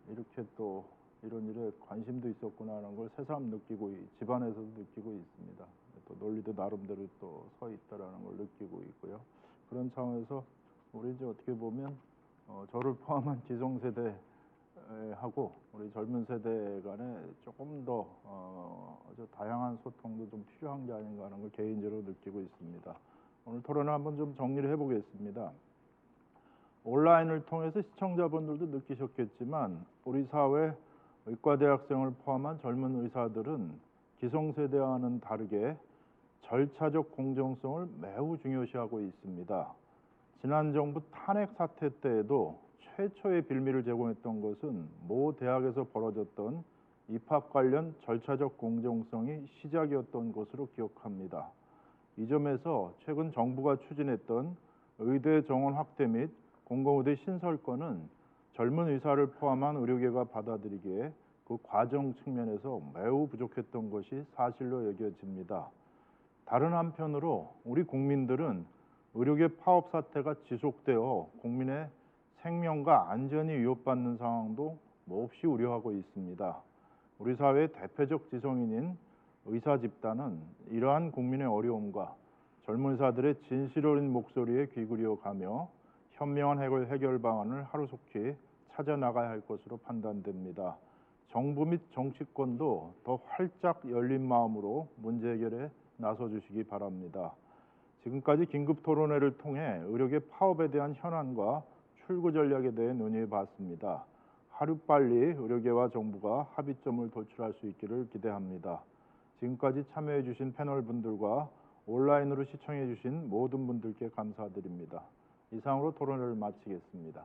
이렇게 또 이런 일에 관심도 있었구나 하는 걸 새삼 느끼고 집안에서도 느끼고 있습니다. 또 논리도 나름대로 또 서 있다라는 걸 느끼고 있고요. 그런 차원에서 우리 이제 어떻게 보면 저를 포함한 기성세대하고 우리 젊은 세대 간에 조금 더 아주 다양한 소통도 좀 필요한 게 아닌가 하는 걸 개인적으로 느끼고 있습니다. 오늘 토론을 한번 좀 정리를 해보겠습니다. 온라인을 통해서 시청자분들도 느끼셨겠지만 우리 사회 의과대학생을 포함한 젊은 의사들은 기성세대와는 다르게 절차적 공정성을 매우 중요시하고 있습니다. 지난 정부 탄핵 사태 때에도 최초의 빌미를 제공했던 것은 모 대학에서 벌어졌던 입학 관련 절차적 공정성이 시작이었던 것으로 기억합니다. 이 점에서 최근 정부가 추진했던 의대 정원 확대 및 공공의대 신설권은 젊은 의사를 포함한 의료계가 받아들이기에 그 과정 측면에서 매우 부족했던 것이 사실로 여겨집니다. 다른 한편으로 우리 국민들은 의료계 파업 사태가 지속되어 국민의 생명과 안전이 위협받는 상황도 몹시 우려하고 있습니다. 우리 사회의 대표적 지성인인 의사 집단은 이러한 국민의 어려움과 젊은 의사들의 진실 어린 목소리에 귀 기울여가며 현명한 해결 방안을 하루속히 찾아 나가야 할 것으로 판단됩니다. 정부 및 정치권도 더 활짝 열린 마음으로 문제 해결에 나서 주시기 바랍니다. 지금까지 긴급 토론회를 통해 의료계 파업에 대한 현안과 출구 전략에 대해 논의해 봤습니다. 하루빨리 의료계와 정부가 합의점을 도출할 수 있기를 기대합니다. 지금까지 참여해 주신 패널 분들과 온라인으로 시청해 주신 모든 분들께 감사드립니다. 이상으로 토론회를 마치겠습니다.